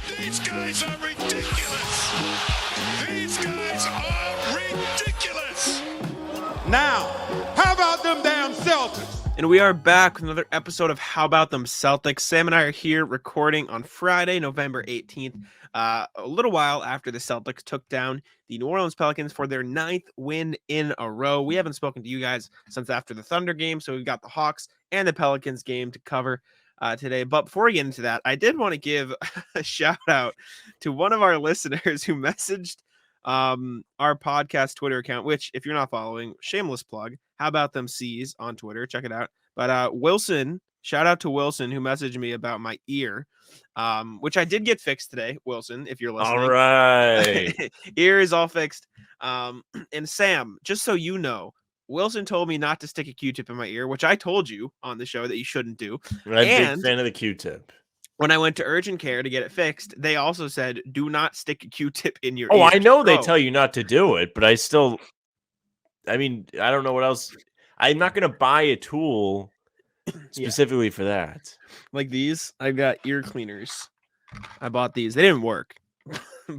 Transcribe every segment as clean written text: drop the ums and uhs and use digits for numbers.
These guys are ridiculous. These guys are ridiculous. Now, how about them damn Celtics? And we are back with another episode of How About Them Celtics. Sam and I are here recording on Friday, November 18th, a little while after the Celtics took down the New Orleans Pelicans for their 9th win in a row. We haven't spoken to you guys since after the Thunder game, so we've got the Hawks and the Pelicans game to cover today. But before we get into that, I did want to give a shout out to one of our listeners who messaged our podcast Twitter account, which if you're not following, shameless plug, How About Them C's on Twitter, check it out. But Wilson, shout out to Wilson who messaged me about my ear, which I did get fixed today. Wilson, if you're listening, all right. Ear is all fixed. And Sam, just so you know, Wilson told me not to stick a Q-tip in my ear, which I told you on the show that you shouldn't do. I'm a big fan of the Q-tip. When I went to urgent care to get it fixed, they also said, do not stick a Q-tip in your ear. Oh, I know they tell you not to do it, but I mean, I don't know what else. I'm not going to buy a tool specifically for that. Like these, I've got ear cleaners. I bought these. They didn't work.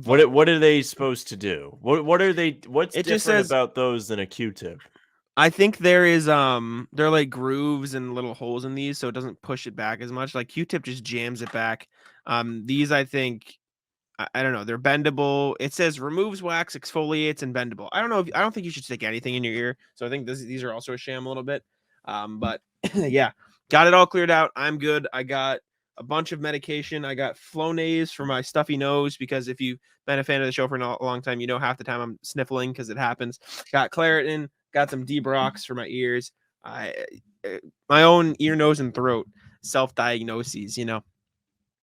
What are they supposed to do? What are they? What's it different just says, about those than a Q-tip? I think there is they're like grooves and little holes in these, so it doesn't push it back as much. Like Q-tip just jams it back. These I think I don't know, they're bendable. It says removes wax, exfoliates, and bendable. I don't know I don't think you should stick anything in your ear. So I think these are also a sham a little bit. But yeah, got it all cleared out. I'm good. I got a bunch of medication. I got Flonase for my stuffy nose because if you've been a fan of the show for a long time, you know half the time I'm sniffling because it happens. Got Claritin. Got some Debrox for my ears. My own ear, nose, and throat self-diagnoses, you know.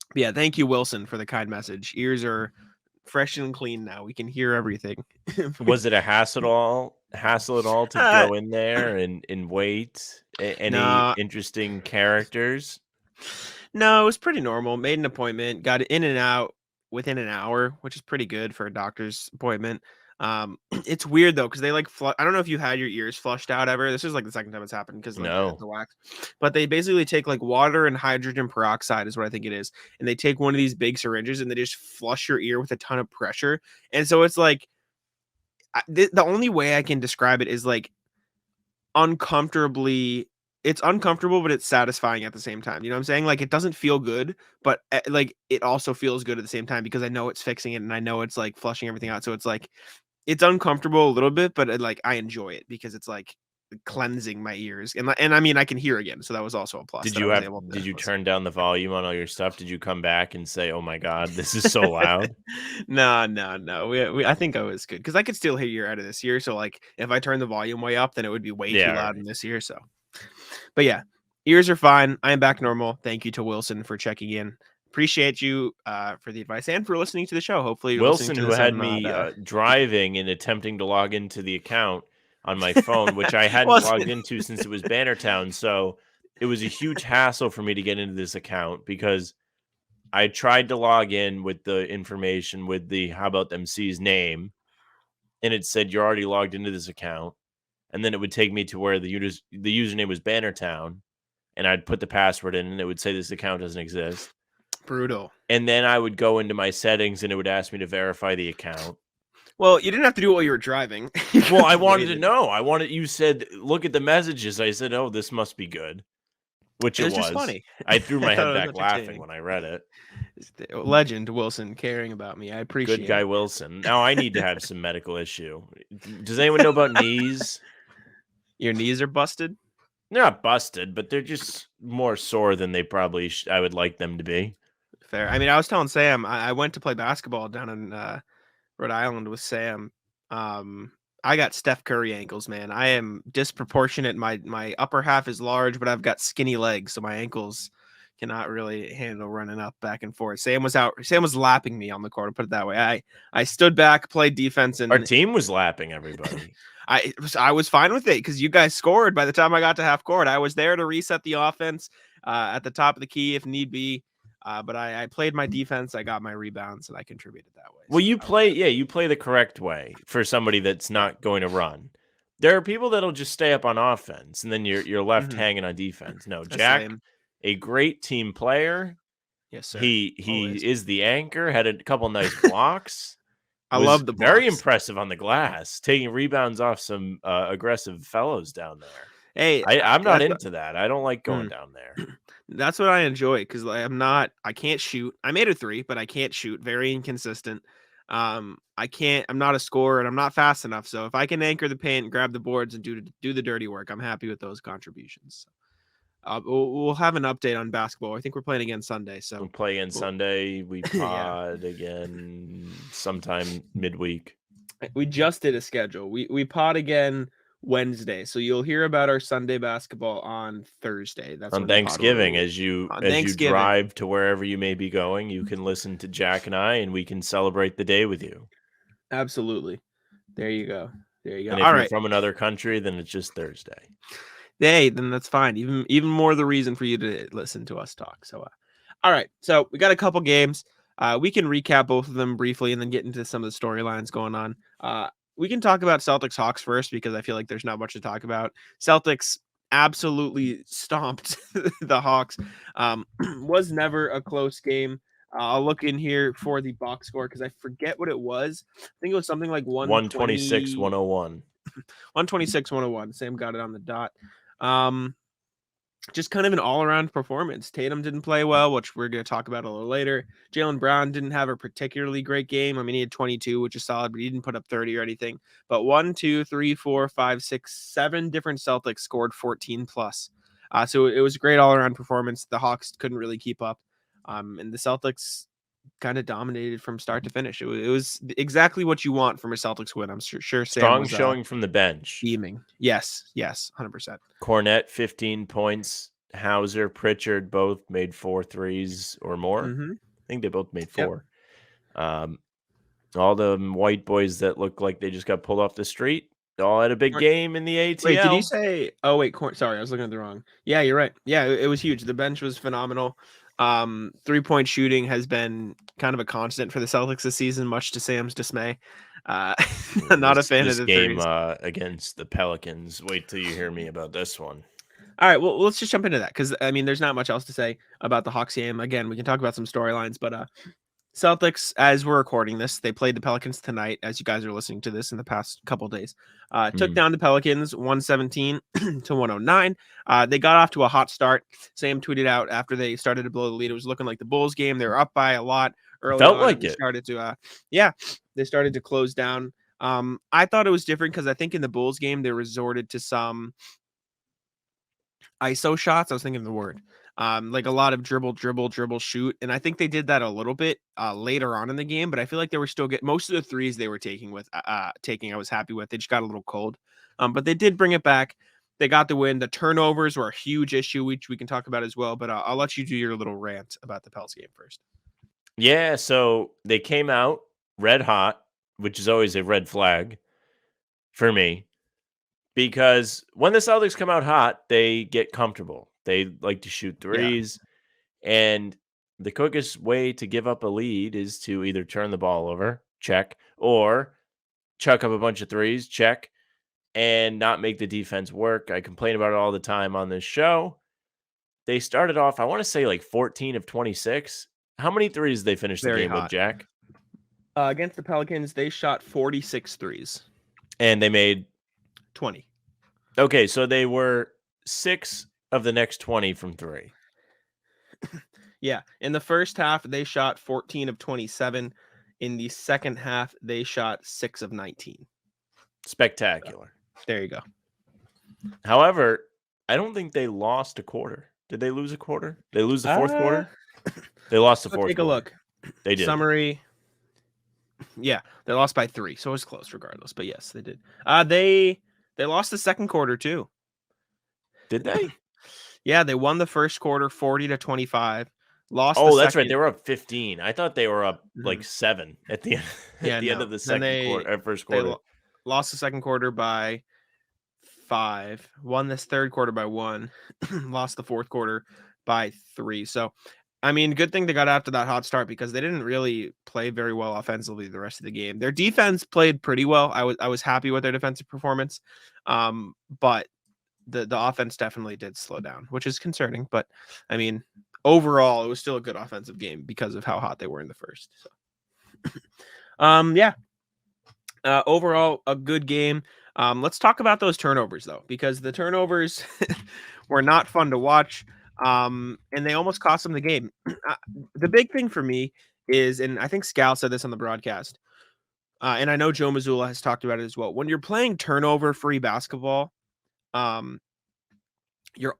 But yeah, thank you, Wilson, for the kind message. Ears are fresh and clean now. We can hear everything. Was it a hassle at all to go in there and wait? Any interesting characters? No, it was pretty normal. Made an appointment, got in and out within an hour, which is pretty good for a doctor's appointment. It's weird though because they like I don't know if you had your ears flushed out ever. This is like the second time it's happened because no, the wax. But they basically take like water and hydrogen peroxide is what I think it is, and they take one of these big syringes and they just flush your ear with a ton of pressure. And so it's like the only way I can describe it is like uncomfortably. It's uncomfortable, but it's satisfying at the same time. You know what I'm saying? Like it doesn't feel good, but like it also feels good at the same time because I know it's fixing it and I know it's like flushing everything out. So it's like. It's uncomfortable a little bit, but like I enjoy it because it's like cleansing my ears, and I mean I can hear again, so that was also a plus. Did you turn down the volume on all your stuff? Did you come back and say, "Oh my God, this is so loud"? No. We I think I was good because I could still hear you out of this ear. So like if I turn the volume way up, then it would be way too loud in this ear. So, but yeah, ears are fine. I am back normal. Thank you to Wilson for checking in. Appreciate you for the advice and for listening to the show. Hopefully you're Wilson, to who had me driving and attempting to log into the account on my phone, which I hadn't logged into since it was Bannertown. So it was a huge hassle for me to get into this account because I tried to log in with the information with the How About Them C's name, and it said you're already logged into this account. And then it would take me to where the username was Bannertown, and I'd put the password in, and it would say this account doesn't exist. Brutal. And then I would go into my settings and it would ask me to verify the account. Well, you didn't have to do it while you were driving. Well, I wanted to know. You said, look at the messages. I said, oh, this must be good. Which it was. Just funny. I threw my head back laughing when I read it. Legend Wilson caring about me. I appreciate it. Good guy Wilson. Now I need to have some medical issue. Does anyone know about knees? Your knees are busted? They're not busted, but they're just more sore than they probably I would like them to be. Fair. I mean, I was telling Sam, I went to play basketball down in Rhode Island with Sam. I got Steph Curry ankles, man. I am disproportionate. My upper half is large, but I've got skinny legs, so my ankles cannot really handle running up back and forth. Sam was lapping me on the court, to put it that way. I stood back, played defense, and our team was lapping everybody. I was fine with it because you guys scored by the time I got to half court. I was there to reset the offense at the top of the key if need be. But I played my defense. I got my rebounds, and I contributed that way. Well, you play the correct way for somebody that's not going to run. There are people that'll just stay up on offense, and then you're left hanging on defense. No, Jack, a great team player, Yes, sir. He Always. is the anchor, had a couple nice blocks. I was love the very blocks. impressive on the glass, taking rebounds off some aggressive fellows down there. Hey, I'm not that's into that. I don't like going Mm. down there. That's what I enjoy because I can't shoot. I made a 3, but I can't shoot. Very inconsistent. I'm not a scorer and I'm not fast enough. So if I can anchor the paint, grab the boards, and do the dirty work, I'm happy with those contributions. We'll have an update on basketball. I think we're playing again Sunday. So We'll play again Sunday. We pod again sometime midweek. We just did a schedule. We pod again Wednesday, so you'll hear about our Sunday basketball on Thursday. That's on when the pod Thanksgiving. will- As you Thanksgiving. drive to wherever you may be going, you can listen to Jack and I, and we can celebrate the day with you. Absolutely. There you go. There you go. And if All you're right. from another country, then it's just Thursday. Hey, then that's fine. Even more the reason for you to listen to us talk. So, all right. So we got a couple games. We can recap both of them briefly and then get into some of the storylines going on. We can talk about Celtics Hawks first because I feel like there's not much to talk about. Celtics absolutely stomped the Hawks. Was never a close game. I'll look in here for the box score because I forget what it was. I think it was something like 126-101. 126-101. Sam got it on the dot. Just kind of an all-around performance. Tatum didn't play well, which we're going to talk about a little later. Jaylen Brown didn't have a particularly great game. I mean, he had 22, which is solid, but he didn't put up 30 or anything. But 1, 2, 3, 4, 5, 6, 7 different Celtics scored 14 plus. So it was a great all-around performance. The Hawks couldn't really keep up. And the Celtics kind of dominated from start to finish. It was exactly what you want from a Celtics win. I'm sure Sam Strong was showing from the bench. beaming. Yes, 100%. Cornette, 15 points. Hauser, Pritchard both made 4 threes or more. Mm-hmm. I think they both made 4. Yep. All the white boys that look like they just got pulled off the street, they all had a big game in the ATL. Wait, did you say? Oh wait, sorry, I was looking at the wrong. Yeah, you're right. Yeah, it was huge. The bench was phenomenal. 3-point shooting has been kind of a constant for the Celtics this season, much to Sam's dismay. Not a fan of the game threes. Against the Pelicans. Wait till you hear me about this one. All right, well, let's just jump into that because I mean, there's not much else to say about the Hawks game. Again, we can talk about some storylines, but Celtics, as we're recording this, they played the Pelicans tonight. As you guys are listening to this in the past couple of days, took down the Pelicans 117 to 109. They got off to a hot start. Sam tweeted out after they started to blow the lead. It was looking like the Bulls game. They were up by a lot early. Felt on. like They it. started to, they started to close down. I thought it was different because I think in the Bulls game they resorted to some ISO shots. I was thinking of the word. Like a lot of dribble, shoot. And I think they did that a little bit later on in the game, but I feel like they were still getting most of the threes they were taking I was happy with. They just got a little cold. But they did bring it back. They got the win. The turnovers were a huge issue, which we can talk about as well. But I'll let you do your little rant about the Pels game first. Yeah, so they came out red hot, which is always a red flag for me. Because when the Celtics come out hot, they get comfortable. They like to shoot threes. Yeah. And the quickest way to give up a lead is to either turn the ball over, check, or chuck up a bunch of threes, check, and not make the defense work. I complain about it all the time on this show. They started off, I want to say like 14 of 26. How many threes did they finish the game with, Jack? Against the Pelicans, they shot 46 threes. And they made 20. Okay, so they were 6 of the next 20 from 3. Yeah. In the first half, they shot 14 of 27. In the second half, they shot 6 of 19. Spectacular. There you go. However, I don't think they lost a quarter. Did they lose a quarter? They lose the fourth quarter? They lost the fourth Take quarter. a look. They did. Summary. Yeah, they lost by 3, so it was close regardless. But yes, they did. They lost the second quarter too. Did they? Yeah, they won the first quarter 40-25. Lost. Oh, that's right. They were up 15. I thought they were up like 7 at the end. End of the first quarter. They lost the second quarter by 5. Won this third quarter by 1. Lost the fourth quarter by 3. So, I mean, good thing they got after that hot start because they didn't really play very well offensively the rest of the game. Their defense played pretty well. I was happy with their defensive performance, but the offense definitely did slow down, which is concerning. But I mean, overall, it was still a good offensive game because of how hot they were in the first. So. Yeah. Overall, a good game. Let's talk about those turnovers though, because the turnovers were not fun to watch. And they almost cost them the game. The big thing for me is, and I think Scal said this on the broadcast, and I know Joe Mazzulla has talked about it as well. When you're playing turnover-free basketball, your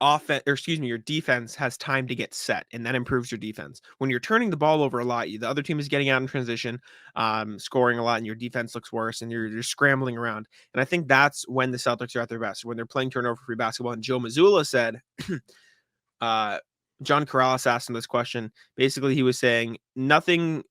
defense has time to get set, and that improves your defense. When you're turning the ball over a lot, the other team is getting out in transition, scoring a lot, and your defense looks worse, and you're scrambling around. And I think that's when the Celtics are at their best, when they're playing turnover-free basketball. And Joe Mazzulla said, John Corrales asked him this question. Basically, he was saying nothing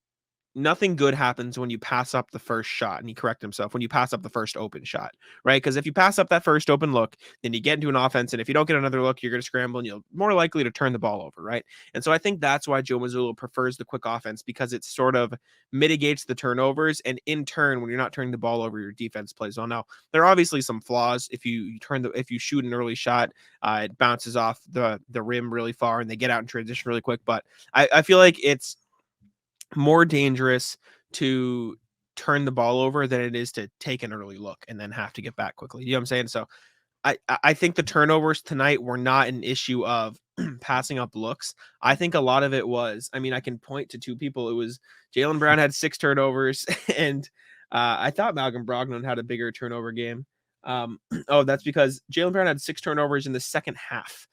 good happens when you pass up the first shot. And he corrected himself, when you pass up the first open shot, right? Because if you pass up that first open look, then you get into an offense. And if you don't get another look, you're going to scramble and you're more likely to turn the ball over, right? And so I think that's why Joe Mazzulla prefers the quick offense, because it sort of mitigates the turnovers. And in turn, when you're not turning the ball over, your defense plays well. Now, there are obviously some flaws. If you shoot an early shot, it bounces off the rim really far and they get out in transition really quick. But I feel like it's more dangerous to turn the ball over than it is to take an early look and then have to get back quickly. You know what I'm saying? So I think the turnovers tonight were not an issue of passing up looks. I think a lot of it was, I mean, I can point to two people. It was Jaylen Brown had 6 turnovers, and I thought Malcolm Brogdon had a bigger turnover game. That's because Jaylen Brown had 6 turnovers in the second half,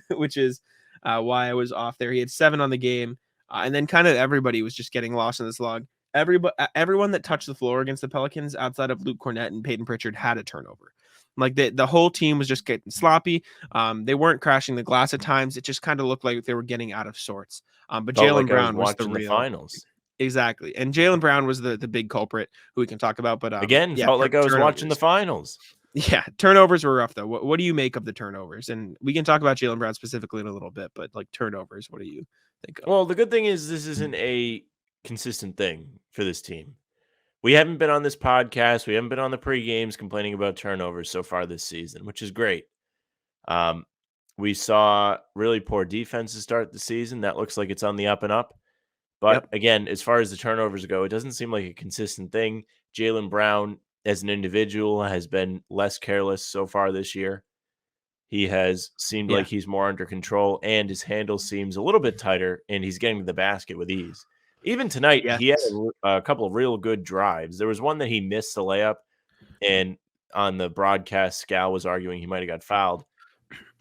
which is why I was off there. He had 7 on the game. And then kind of everybody was just getting lost in this log. Everyone that touched the floor against the Pelicans outside of Luke Cornett and Peyton Pritchard had a turnover. Like the whole team was just getting sloppy. They weren't crashing the glass at times. It just kind of looked like they were getting out of sorts. But Jaylen Brown was the real finals. Exactly. And Jaylen Brown was the big culprit who we can talk about. But felt like I was watching the finals. Yeah, turnovers were rough though. What do you make of the turnovers? And we can talk about Jaylen Brown specifically in a little bit, but like turnovers, what do you think of? Well, the good thing is this isn't a consistent thing for this team. We haven't been on this podcast. We haven't been on the pre-games complaining about turnovers so far this season, which is great. We saw really poor defense to start the season. That looks like it's on the up and up. But again, as far as the turnovers go, it doesn't seem like a consistent thing. Jaylen Brown, as an individual, has been less careless so far this year. He has seemed like he's more under control, and his handle seems a little bit tighter, and he's getting to the basket with ease. Even tonight, he had a couple of real good drives. There was one that he missed the layup, and on the broadcast, Scal was arguing he might have got fouled.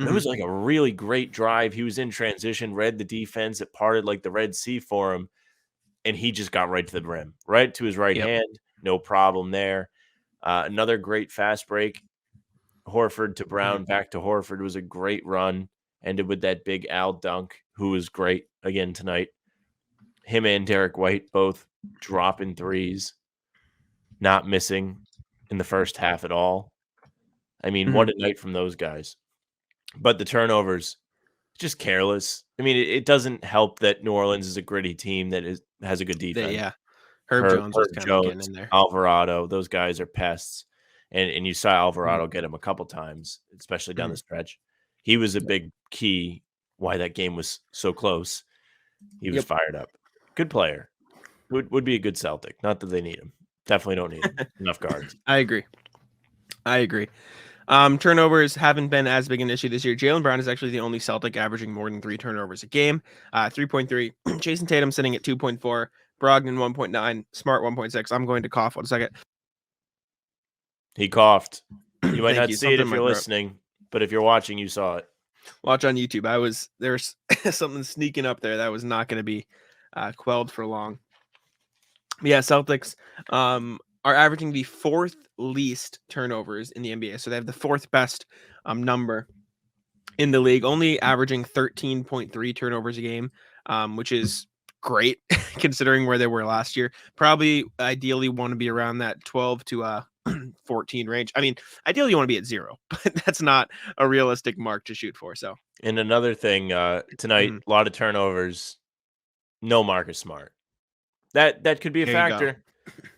It was like a really great drive. He was in transition, read the defense. It parted like the Red Sea for him, and he just got right to the rim, right to his right hand. No problem there. Another great fast break. Horford to Brown, back to Horford was a great run. Ended with that big Al dunk, who was great again tonight. Him and Derrick White both dropping threes, not missing in the first half at all. I mean, what a night from those guys. But the turnovers, just careless. I mean, it doesn't help that New Orleans is a gritty team that has a good defense. Herb Jones was kind of getting in there. Alvarado, those guys are pests. And you saw Alvarado get him a couple times, especially down the stretch. He was a big key why that game was so close. He was fired up. Good player. Would be a good Celtic. Not that they need him. Definitely don't need him. Enough guards. I agree. Turnovers haven't been as big an issue this year. Jaylen Brown is actually the only Celtic averaging more than 3 turnovers a game. 3.3. Jayson Tatum sitting at 2.4. Brogdon 1.9. Smart 1.6. I'm going to cough 1 second. He coughed. You might not see it if you're listening, but if you're watching, you saw it. Watch on YouTube. There's something sneaking up there that was not going to be quelled for long. But yeah, Celtics are averaging the 4th least turnovers in the NBA. So they have the 4th best number in the league, only averaging 13.3 turnovers a game, which is great considering where they were last year. Probably ideally want to be around that 12 to 14 range. I mean, ideally you want to be at 0, but that's not a realistic mark to shoot for. So, and another thing tonight, a lot of turnovers. No Marcus Smart. That could be a factor.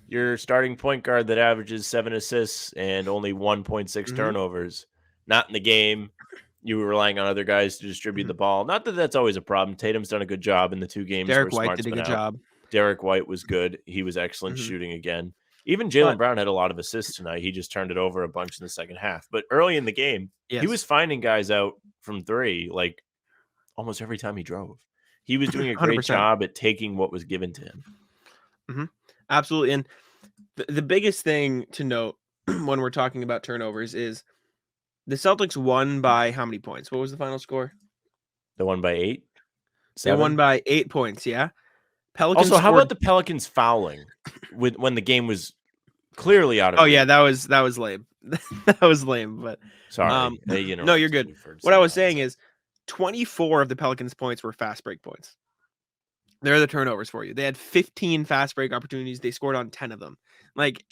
Your starting point guard that averages 7 assists and only 1.6 turnovers, not in the game. you were relying on other guys to distribute the ball. Not that that's always a problem. Tatum's done a good job in the 2 games where Derrick White Smart's did a been good out. job. Derrick White was good. He was excellent Mhm. shooting again. Even Jaylen Brown had a lot of assists tonight. He just turned it over a bunch in the second half. But early in the game, he was finding guys out from 3 like almost every time he drove. He was doing a great 100%. job at taking what was given to him. Absolutely. And the biggest thing to note when we're talking about turnovers is the Celtics won by how many points? What was the final score? They won by 8? They 7? won by 8 points, yeah? Pelicans Also, how scored... about the Pelicans fouling when the game was clearly out of Oh, reach? yeah, that was lame. That was lame, but... Sorry. No, you're good. What I was saying is 24 of the Pelicans' points were fast break points. They're the turnovers for you. They had 15 fast break opportunities. They scored on 10 of them. Like,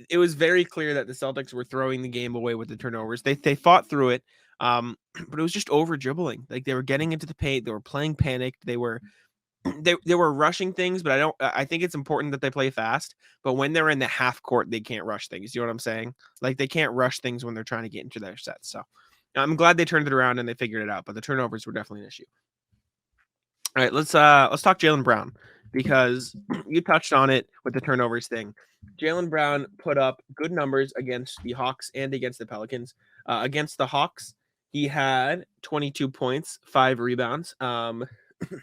it was very clear that the Celtics were throwing the game away with the turnovers. They fought through it, but it was just over dribbling. Like, they were getting into the paint. They were playing panicked. They were rushing things, but I think it's important that they play fast. But when they're in the half court, they can't rush things. You know what I'm saying? Like, they can't rush things when they're trying to get into their sets. So I'm glad they turned it around and they figured it out. But the turnovers were definitely an issue. All right, let's talk Jaylen Brown, because you touched on it with the turnovers thing. Jaylen Brown put up good numbers against the Hawks and against the Pelicans. Against the Hawks, he had 22 points, 5 rebounds.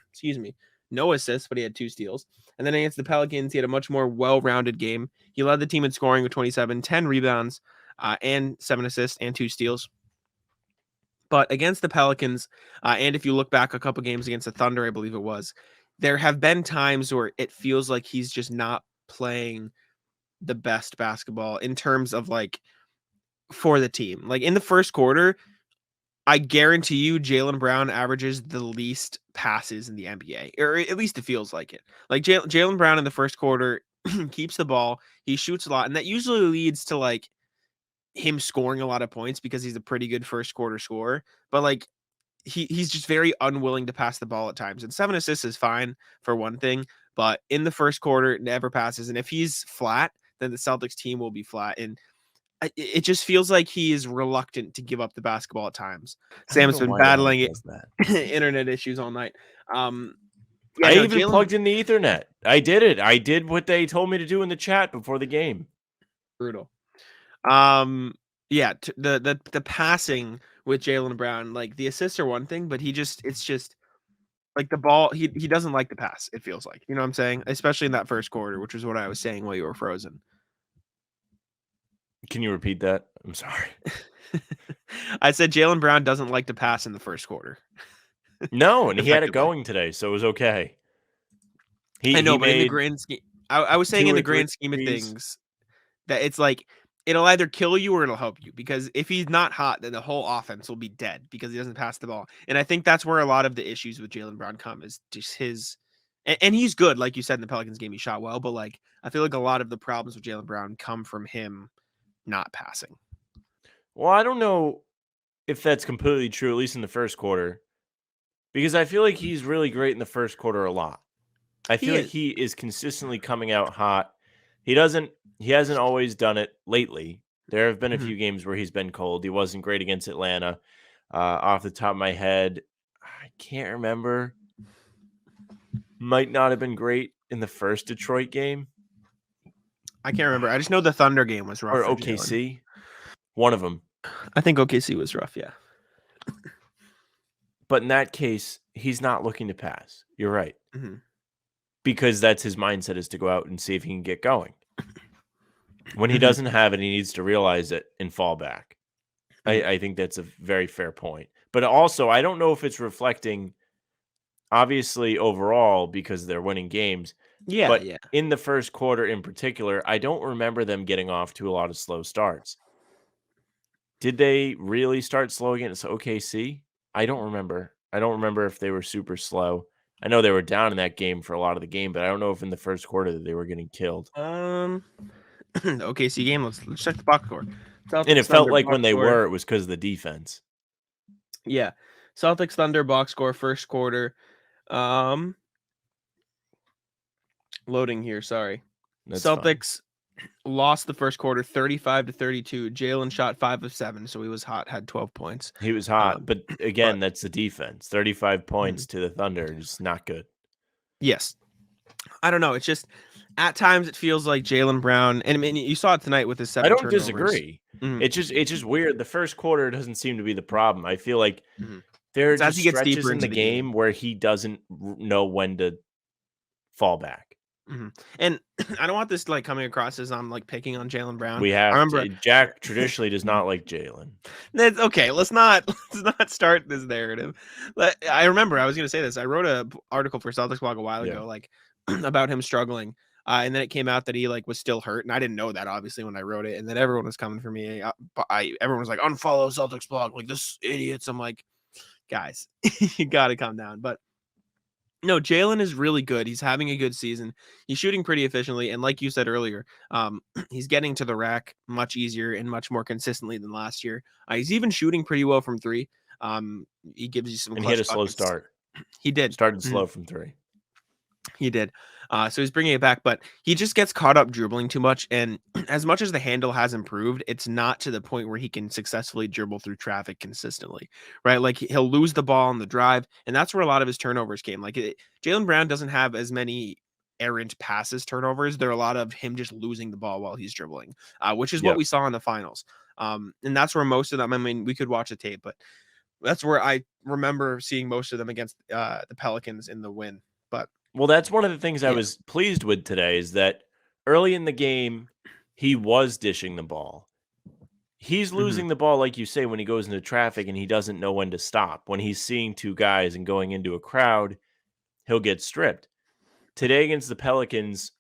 Excuse me, no assists, but he had 2 steals. And then against the Pelicans, he had a much more well-rounded game. He led the team in scoring with 27, 10 rebounds, and 7 assists and 2 steals. But against the Pelicans, and if you look back a couple games against the Thunder, I believe it was, there have been times where it feels like he's just not playing the best basketball in terms of like for the team. Like in the first quarter, I guarantee you Jaylen Brown averages the least passes in the NBA, or at least it feels like it. Like Jaylen Brown in the first quarter keeps the ball, he shoots a lot, and that usually leads to like him scoring a lot of points because he's a pretty good first quarter scorer. But like he's just very unwilling to pass the ball at times. And 7 assists is fine for one thing, but in the first quarter, it never passes. And if he's flat, then the Celtics team will be flat. And it just feels like he is reluctant to give up the basketball at times. Sam's been battling internet issues all night. I even plugged in the Ethernet. I did it. I did what they told me to do in the chat before the game. Brutal. Yeah, the passing with Jaylen Brown, like the assists are one thing, but it's just like the ball, he doesn't like the pass, it feels like. You know what I'm saying? Especially in that first quarter, which is what I was saying while you were frozen. Can you repeat that? I'm sorry. I said Jaylen Brown doesn't like to pass in the first quarter. No, and he had it going today, so it was okay. I know, but in the grand scheme, I was saying in the grand scheme of things, that it's like it'll either kill you or it'll help you, because if he's not hot, then the whole offense will be dead because he doesn't pass the ball. And I think that's where a lot of the issues with Jaylen Brown come, is just his, and he's good, like you said in the Pelicans game, he shot well, but like I feel like a lot of the problems with Jaylen Brown come from him not passing. Well, I don't know if that's completely true, at least in the first quarter, because I feel like he's really great in the first quarter a lot. I feel like he is consistently coming out hot. He hasn't always done it lately. There have been a few games where he's been cold. He wasn't great against Atlanta. Off the top of my head, I can't remember. Might not have been great in the first Detroit game. I can't remember. I just know the Thunder game was rough. Or OKC. One of them. I think OKC was rough, yeah. But in that case, he's not looking to pass. You're right. Because that's his mindset, is to go out and see if he can get going. When he doesn't have it, he needs to realize it and fall back. I think that's a very fair point. But also, I don't know if it's reflecting, obviously, overall, because they're winning games. Yeah, but in the first quarter in particular, I don't remember them getting off to a lot of slow starts. Did they really start slow against OKC? I don't remember. I don't remember if they were super slow. I know they were down in that game for a lot of the game, but I don't know if in the first quarter that they were getting killed. The OKC game, let's check the box score. Celtics, and it felt like when they were, it was because of the defense. Yeah. Celtics Thunder box score first quarter. Loading here, sorry. That's Celtics lost the first quarter 35-32. Jaylen shot 5 of 7, so he was hot, had 12 points. He was hot, but again, but that's the defense. 35 points to the Thunder is not good. yes. I don't know. It's just at times it feels like Jaylen Brown, and I mean you saw it tonight with his 7 I don't turnovers. disagree. Mhm. It's just weird. The first quarter doesn't seem to be the problem. I feel like Mhm. there are It's as just he gets stretches deeper in into the the game game. where he doesn't know when to fall back. And I don't want this like coming across as I'm like picking on Jaylen Brown. We I have remember to. Jack traditionally does not like Jaylen. That's okay. Let's not start this narrative. I remember I was going to say this. I wrote a article for Celtics blog a while ago, like about him struggling, and then it came out that he like was still hurt, and I didn't know that obviously when I wrote it, and then everyone was coming for me. Everyone was like, unfollow Celtics blog, like this idiots. I'm like, guys, you got to calm down. But no, Jaylen is really good. He's having a good season. He's shooting pretty efficiently, and like you said earlier, he's getting to the rack much easier and much more consistently than last year. He's even shooting pretty well from three. He gives you some. And he had a clutch slow buckets. start. He did. Started slow from three. He did. So he's bringing it back, but he just gets caught up dribbling too much. And as much as the handle has improved, it's not to the point where he can successfully dribble through traffic consistently, right? Like he'll lose the ball on the drive, and that's where a lot of his turnovers came. Like Jaylen Brown doesn't have as many errant passes turnovers. There are a lot of him just losing the ball while he's dribbling, which is what we saw in the finals. And that's where most of them, I mean, we could watch the tape, but that's where I remember seeing most of them against the Pelicans in the win. But well, that's one of the things I was pleased with today is that early in the game, he was dishing the ball. He's losing the ball, like you say, when he goes into traffic and he doesn't know when to stop. When he's seeing two guys and going into a crowd, he'll get stripped. Today against the Pelicans,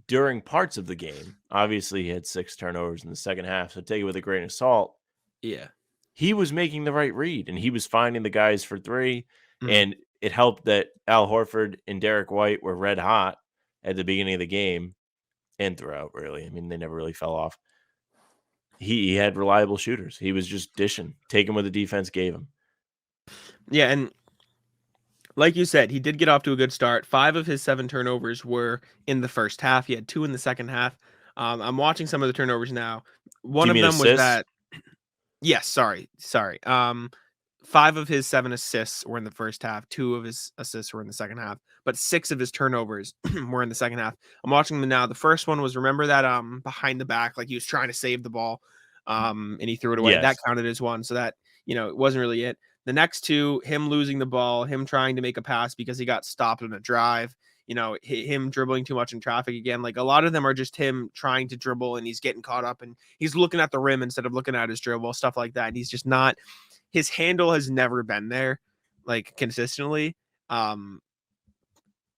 during parts of the game, obviously he had 6 turnovers in the second half, so take it with a grain of salt. Yeah. He was making the right read, and he was finding the guys for three, and it helped that Al Horford and Derrick White were red hot at the beginning of the game and throughout, really. I mean, they never really fell off. He had reliable shooters. He was just dishing, taking what the defense gave him. Yeah, and like you said, he did get off to a good start. 5 of his 7 turnovers were in the first half. He had 2 in the second half. I'm watching some of the turnovers now. One of them was that. Yes, sorry. 5 of his 7 assists were in the first half. 2 of his assists were in the second half, but 6 of his turnovers were in the second half. I'm watching them now. The first one was, remember that behind the back, like he was trying to save the ball, and he threw it away. Yes. That counted as one, so that it wasn't really it. The next 2, him losing the ball, him trying to make a pass because he got stopped on a drive. Him dribbling too much in traffic again. Like a lot of them are just him trying to dribble and he's getting caught up and he's looking at the rim instead of looking at his dribble, stuff like that. And he's just not. His handle has never been there, like consistently.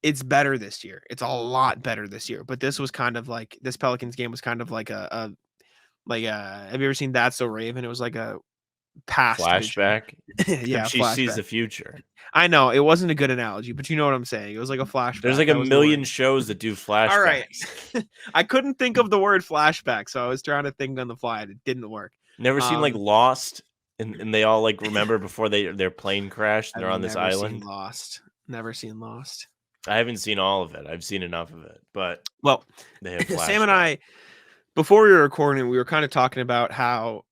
It's better this year. It's a lot better this year. But this was kind of like this Pelicans game was kind of like have you ever seen That's So Raven? It was like a past flashback. Yeah, she flashback. Sees the future. I know it wasn't a good analogy, but you know what I'm saying. It was like a flashback. There's like a million shows that do flashbacks. All right. I couldn't think of the word flashback, so I was trying to think on the fly and it didn't work. Never seen like Lost and they all like remember before their plane crashed and they're on this island. Never seen Lost. I haven't seen all of it. I've seen enough of it, but they have Sam and I, before we were recording, we were kind of talking about how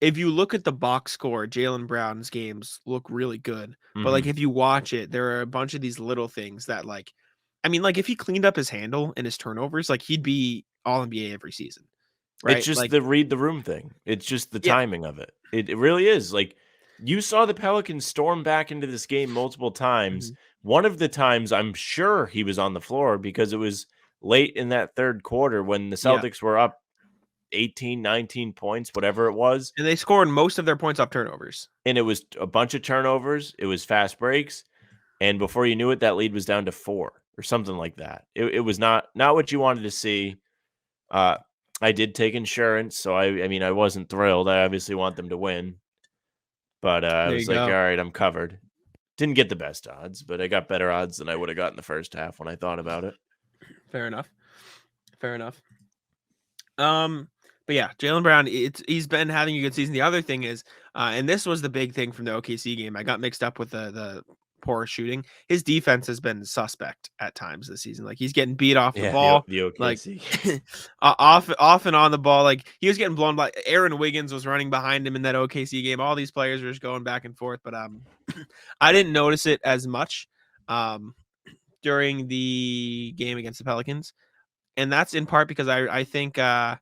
if you look at the box score, Jaylen Brown's games look really good. But like if you watch it, there are a bunch of these little things that like, I mean, like if he cleaned up his handle and his turnovers, like he'd be all NBA every season. Right? It's just like, the read the room thing. It's just the timing of it. It really is. Like you saw the Pelicans storm back into this game multiple times. One of the times I'm sure he was on the floor because it was late in that third quarter when the Celtics were up 18, 19 points, whatever it was. And they scored most of their points off turnovers. And it was a bunch of turnovers. It was fast breaks. And before you knew it, that lead was down to 4 or something like that. It was not what you wanted to see. I did take insurance, so I mean, I wasn't thrilled. I obviously want them to win. But I was like, all right, I'm covered. Didn't get the best odds, but I got better odds than I would have got in the first half when I thought about it. Fair enough. But yeah, Jaylen Brown, he's been having a good season. The other thing is, and this was the big thing from the OKC game. I got mixed up with the poor shooting. His defense has been suspect at times this season. Like he's getting beat off the Yeah, ball, the like OKC. off and on the ball. Like he was getting blown. Like Aaron Wiggins was running behind him in that OKC game. All these players were just going back and forth. But I didn't notice it as much during the game against the Pelicans, and that's in part because I think I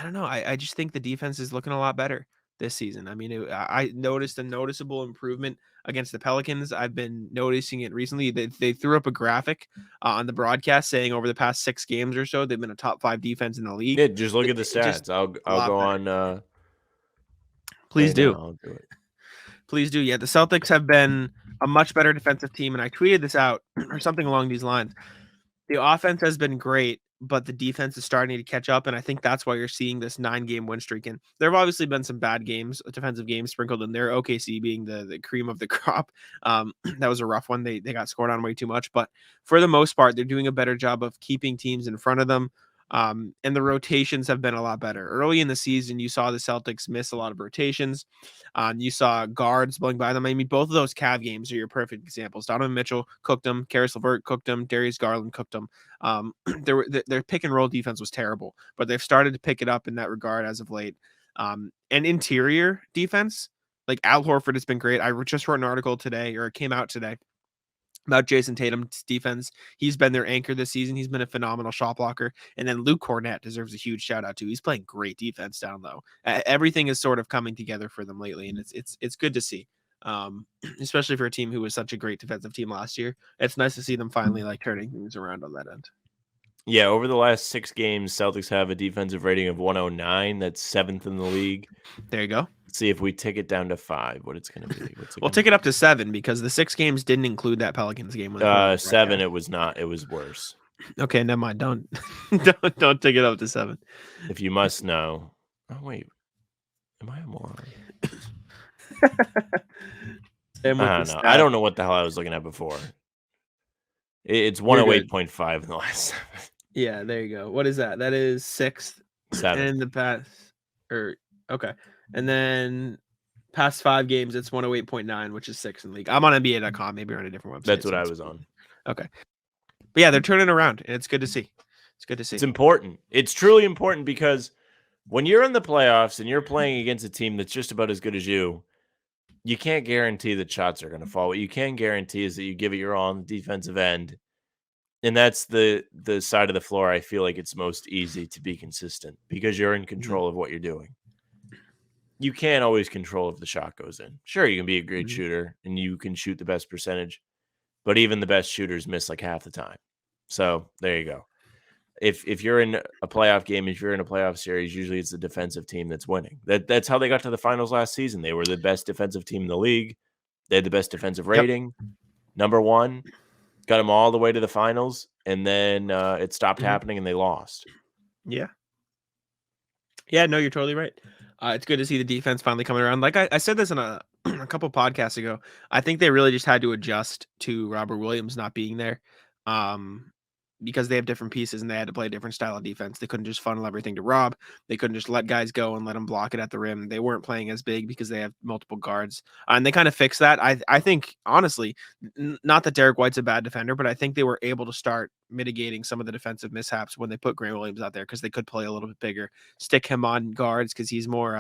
don't know. I just think the defense is looking a lot better this season. I mean, I noticed a noticeable improvement against the Pelicans. I've been noticing it recently. They threw up a graphic on the broadcast saying over the past 6 games or so, they've been a top 5 defense in the league. Yeah, just look at the stats. I'll go on. Please right do. now. I'll do it. Please do. Yeah, the Celtics have been a much better defensive team, and I tweeted this out or something along these lines. The offense has been great, but the defense is starting to catch up, and I think that's why you're seeing this 9-game win streak. And there have obviously been some bad games, defensive games sprinkled in there. OKC being the cream of the crop. That was a rough one. They got scored on way too much, but for the most part, they're doing a better job of keeping teams in front of them. And the rotations have been a lot better. Early in the season, you saw the Celtics miss a lot of rotations. You saw guards blowing by them. I mean, both of those Cav games are your perfect examples. Donovan Mitchell cooked them. Karis LeVert cooked them. Darius Garland cooked them. Their pick and roll defense was terrible, but they've started to pick it up in that regard as of late. And interior defense, like Al Horford has been great. I just wrote an article today, or it came out today, about Jayson Tatum's defense. He's been their anchor this season. He's been a phenomenal shot blocker. And then Luke Cornett deserves a huge shout out too. He's playing great defense down low. Everything is sort of coming together for them lately, and it's good to see. Especially for a team who was such a great defensive team last year. It's nice to see them finally like turning things around on that end. Yeah, over the last 6 games, Celtics have a defensive rating of 109. That's 7th in the league. There you go. Let's see if we tick it down to 5, what it's going to be. We'll take it up to 7 because the 6 games didn't include that Pelicans game. 7, it was not. It was worse. Okay, never mind. Don't take it up to 7. If you must know. Oh wait, am I a moron? I don't know. I don't know what the hell I was looking at before. It's 108.5 in the last 7. Yeah, there you go. What is that? That is 6th. 7. And in the past, okay. And then past 5 games, it's 108.9, which is 6th in the league. I'm on NBA.com. Maybe you're on a different website. That's what I was on. Okay. But yeah, they're turning around, and it's good to see. It's good to see. It's important. It's truly important because when you're in the playoffs and you're playing against a team that's just about as good as you can't guarantee that shots are going to fall. What you can guarantee is that you give it your all on the defensive end. And that's the side of the floor I feel like it's most easy to be consistent because you're in control of what you're doing. You can't always control if the shot goes in. Sure, you can be a great shooter and you can shoot the best percentage, but even the best shooters miss like half the time. So there you go. If you're in a playoff game, if you're in a playoff series, usually it's the defensive team that's winning. That's how they got to the finals last season. They were the best defensive team in the league. They had the best defensive rating. Yep. Number 1. Got them all the way to the finals, and then it stopped happening, and they lost. Yeah. Yeah, no, you're totally right. It's good to see the defense finally coming around. Like I said this in a couple podcasts ago, I think they really just had to adjust to Robert Williams not being there because they have different pieces, and they had to play a different style of defense. They couldn't just funnel everything to Rob. They couldn't just let guys go and let them block it at the rim. They weren't playing as big because they have multiple guards. And they kind of fixed that. I think, honestly, not that Derrick White's a bad defender, but I think they were able to start mitigating some of the defensive mishaps when they put Grant Williams out there because they could play a little bit bigger, stick him on guards because he's more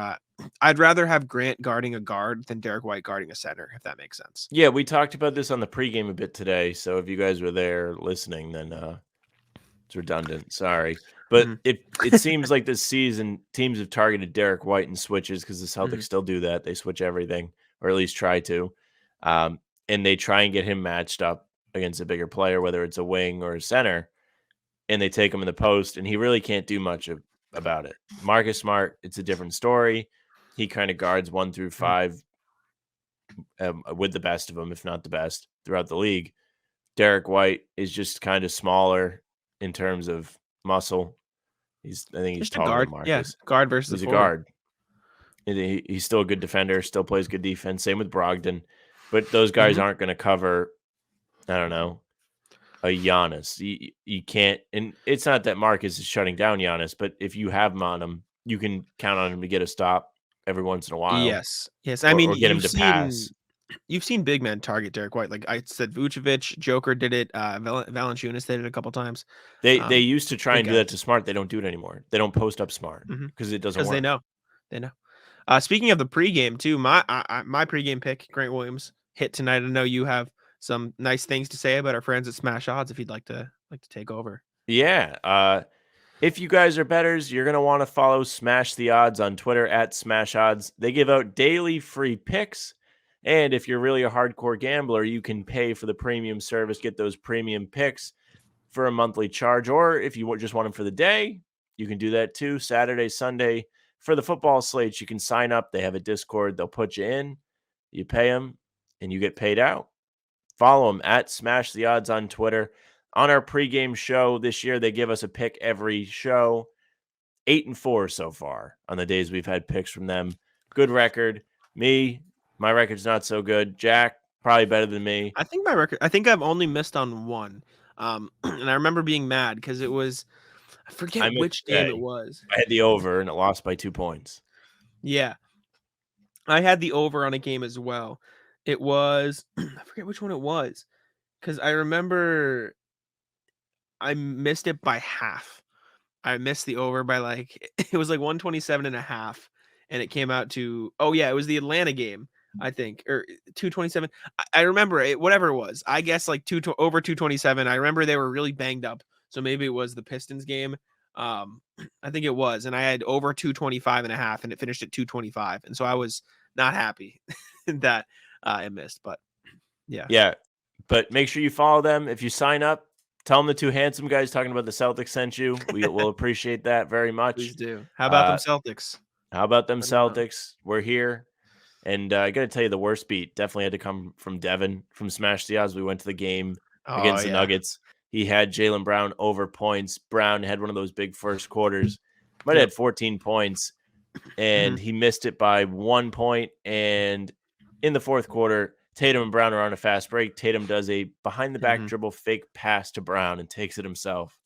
I'd rather have Grant guarding a guard than Derrick White guarding a center, if that makes sense. Yeah, we talked about this on the pregame a bit today. So if you guys were there listening, then it's redundant. Sorry. But it seems like this season teams have targeted Derrick White in switches because the Celtics still do that. They switch everything, or at least try to. And they try and get him matched up against a bigger player, whether it's a wing or a center, and they take him in the post, and he really can't do much about it. Marcus Smart, it's a different story. He kind of guards 1 through 5 with the best of them, if not the best, throughout the league. Derrick White is just kind of smaller in terms of muscle. I think he's taller than Marcus. Yeah, guard versus he's a guard. He's still a good defender, still plays good defense. Same with Brogdon. But those guys aren't going to cover, I don't know, a Giannis. You can't, and it's not that Marcus is shutting down Giannis, but if you have him on him, you can count on him to get a stop every once in a while. Yes. I mean, or get him to pass. you've seen big men target Derrick White. Like I said, Vucevic, Joker did it. Valanciunas did it a couple times. They used to try big and do that guys. to Smart. They don't do it anymore. They don't post up Smart Mhm. because it doesn't Because work. they know. Speaking of the pregame too, my pregame pick, Grant Williams, hit tonight. I know you have some nice things to say about our friends at Smash Odds. If you'd like to take over. Yeah. If you guys are bettors, you're going to want to follow Smash the Odds on Twitter at Smash Odds. They give out daily free picks. And if you're really a hardcore gambler, you can pay for the premium service, get those premium picks for a monthly charge. Or if you just want them for the day, you can do that too. Saturday, Sunday. For the football slates, you can sign up. They have a Discord. They'll put you in, you pay them, and you get paid out. Follow them at Smash the Odds on Twitter. On our pregame show this year, they give us a pick every show. 8-4 so far on the days we've had picks from them. Good record. My record's not so good. Jack, probably better than me. I think I've only missed on one. And I remember being mad because it was, I forget which game it was. I had the over and it lost by 2 points. Yeah. I had the over on a game as well. It was, I forget which one it was. Because I remember I missed it by half. I missed the over by like, it was like 127.5. And it came out to, oh yeah, it was the Atlanta game, I think, or 227. I remember it, whatever it was. I guess like over 227. I remember they were really banged up. So maybe it was the Pistons game. I think it was. And I had over 225.5 and it finished at 225. And so I was not happy that it missed, but yeah. Yeah. But make sure you follow them. If you sign up, tell them the two handsome guys talking about the Celtics sent you. We will appreciate that very much. Please do. How about them Celtics? How about them Let 'em know. Celtics? We're here. And I got to tell you, the worst beat definitely had to come from Devin from Smash the Odds. We went to the game against the Nuggets. He had Jaylen Brown over points. Brown had one of those big first quarters. Might have had 14 points, and he missed it by 1 point. And in the fourth quarter, Tatum and Brown are on a fast break. Tatum does a behind-the-back dribble fake pass to Brown and takes it himself.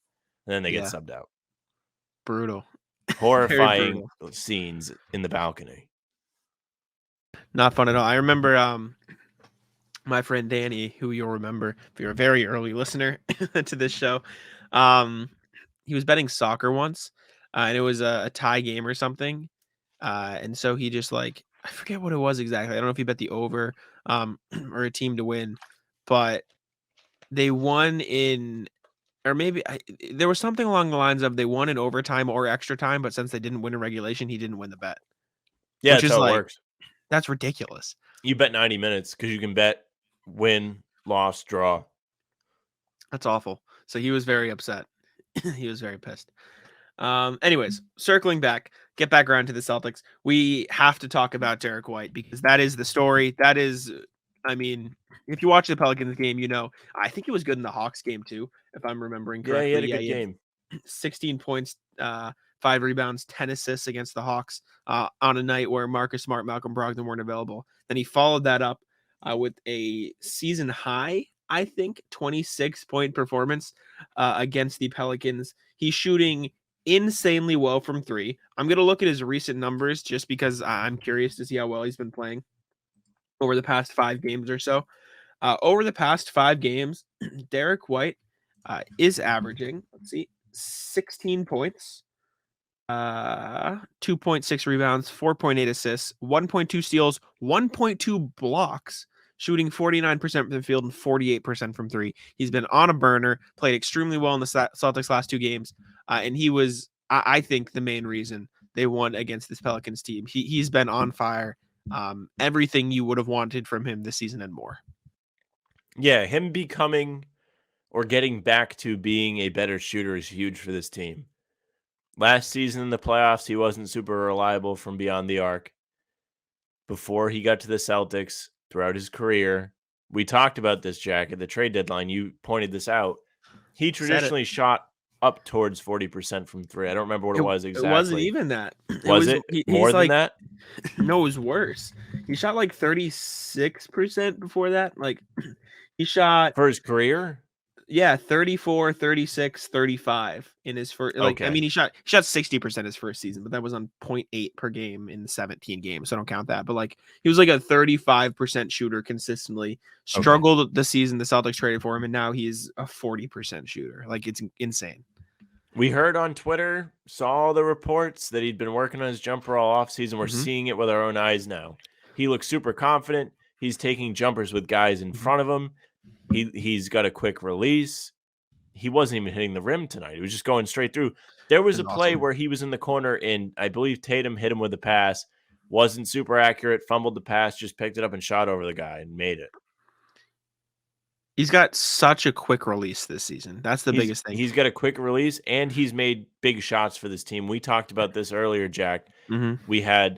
And then they get subbed out. Brutal. Horrifying scenes in the balcony. Not fun at all. I remember my friend Danny, who you'll remember if you're a very early listener to this show. He was betting soccer once, and it was a tie game or something. And so he just like, I forget what it was exactly. I don't know if he bet the over or a team to win, but they won in, or maybe there was something along the lines of they won in overtime or extra time, but since they didn't win in regulation, he didn't win the bet. Yeah, that's how it works. That's ridiculous. You bet 90 minutes because you can bet win, loss, draw. That's awful. So he was very upset. He was very pissed. Anyways, circling back, get back around to the Celtics. We have to talk about Derrick White because that is the story. That is, I mean, if you watch the Pelicans game, you know, I think he was good in the Hawks game too, if I'm remembering correctly. Yeah, he had a good game. 16 points, 5 rebounds, 10 assists against the Hawks on a night where Marcus Smart, Malcolm Brogdon weren't available. Then he followed that up with a season high, I think, 26-point performance against the Pelicans. He's shooting insanely well from three. I'm going to look at his recent numbers just because I'm curious to see how well he's been playing over the past 5 games or so. Over the past 5 games, Derrick White is averaging, 16 points, 2.6 rebounds, 4.8 assists, 1.2 steals, 1.2 blocks, shooting 49% from the field and 48% from three. He's been on a burner, played extremely well in the Celtics last 2 games, and he was, I think, the main reason they won against this Pelicans team. He's been on fire. Everything you would have wanted from him this season and more. Yeah, him becoming or getting back to being a better shooter is huge for this team. Last season in the playoffs, he wasn't super reliable from beyond the arc. Before he got to the Celtics, throughout his career, we talked about this, Jack, at the trade deadline. You pointed this out. He traditionally shot up towards 40% from three. I don't remember what it was exactly. It wasn't even that. Was it more than that? No, it was worse. He shot like 36% before that. Like he shot for his career. Yeah, 34, 36, 35 in his first. Like, I Okay. mean, he shot 60% his first season, but that was on 0.8 per game in 17 games, so I don't count that. But like, he was like a 35% shooter consistently. Okay. Struggled the season the Celtics traded for him, and now he's a 40% shooter. Like, it's insane. We heard on Twitter, saw the reports that he'd been working on his jumper all offseason. We're seeing it with our own eyes now. He looks super confident. He's taking jumpers with guys in front of him. He's got a quick release. He wasn't even hitting the rim tonight. He was just going straight through. There was a play where he was in the corner, and I believe Tatum hit him with a pass. Wasn't super accurate, fumbled the pass, just picked it up and shot over the guy and made it. He's got such a quick release this season. That's the biggest thing. He's got a quick release, and he's made big shots for this team. We talked about this earlier, Jack. We had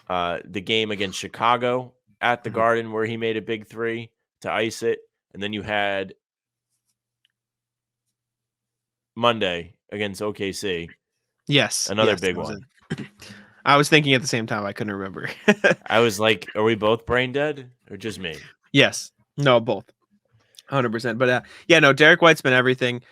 the game against Chicago at the Garden where he made a big three to ice it. And then you had Monday against OKC. Yes. Another big one. I was thinking at the same time. I couldn't remember. I was like, are we both brain dead or just me? Yes. No, both. 100%. But yeah, no, Derrick White's been everything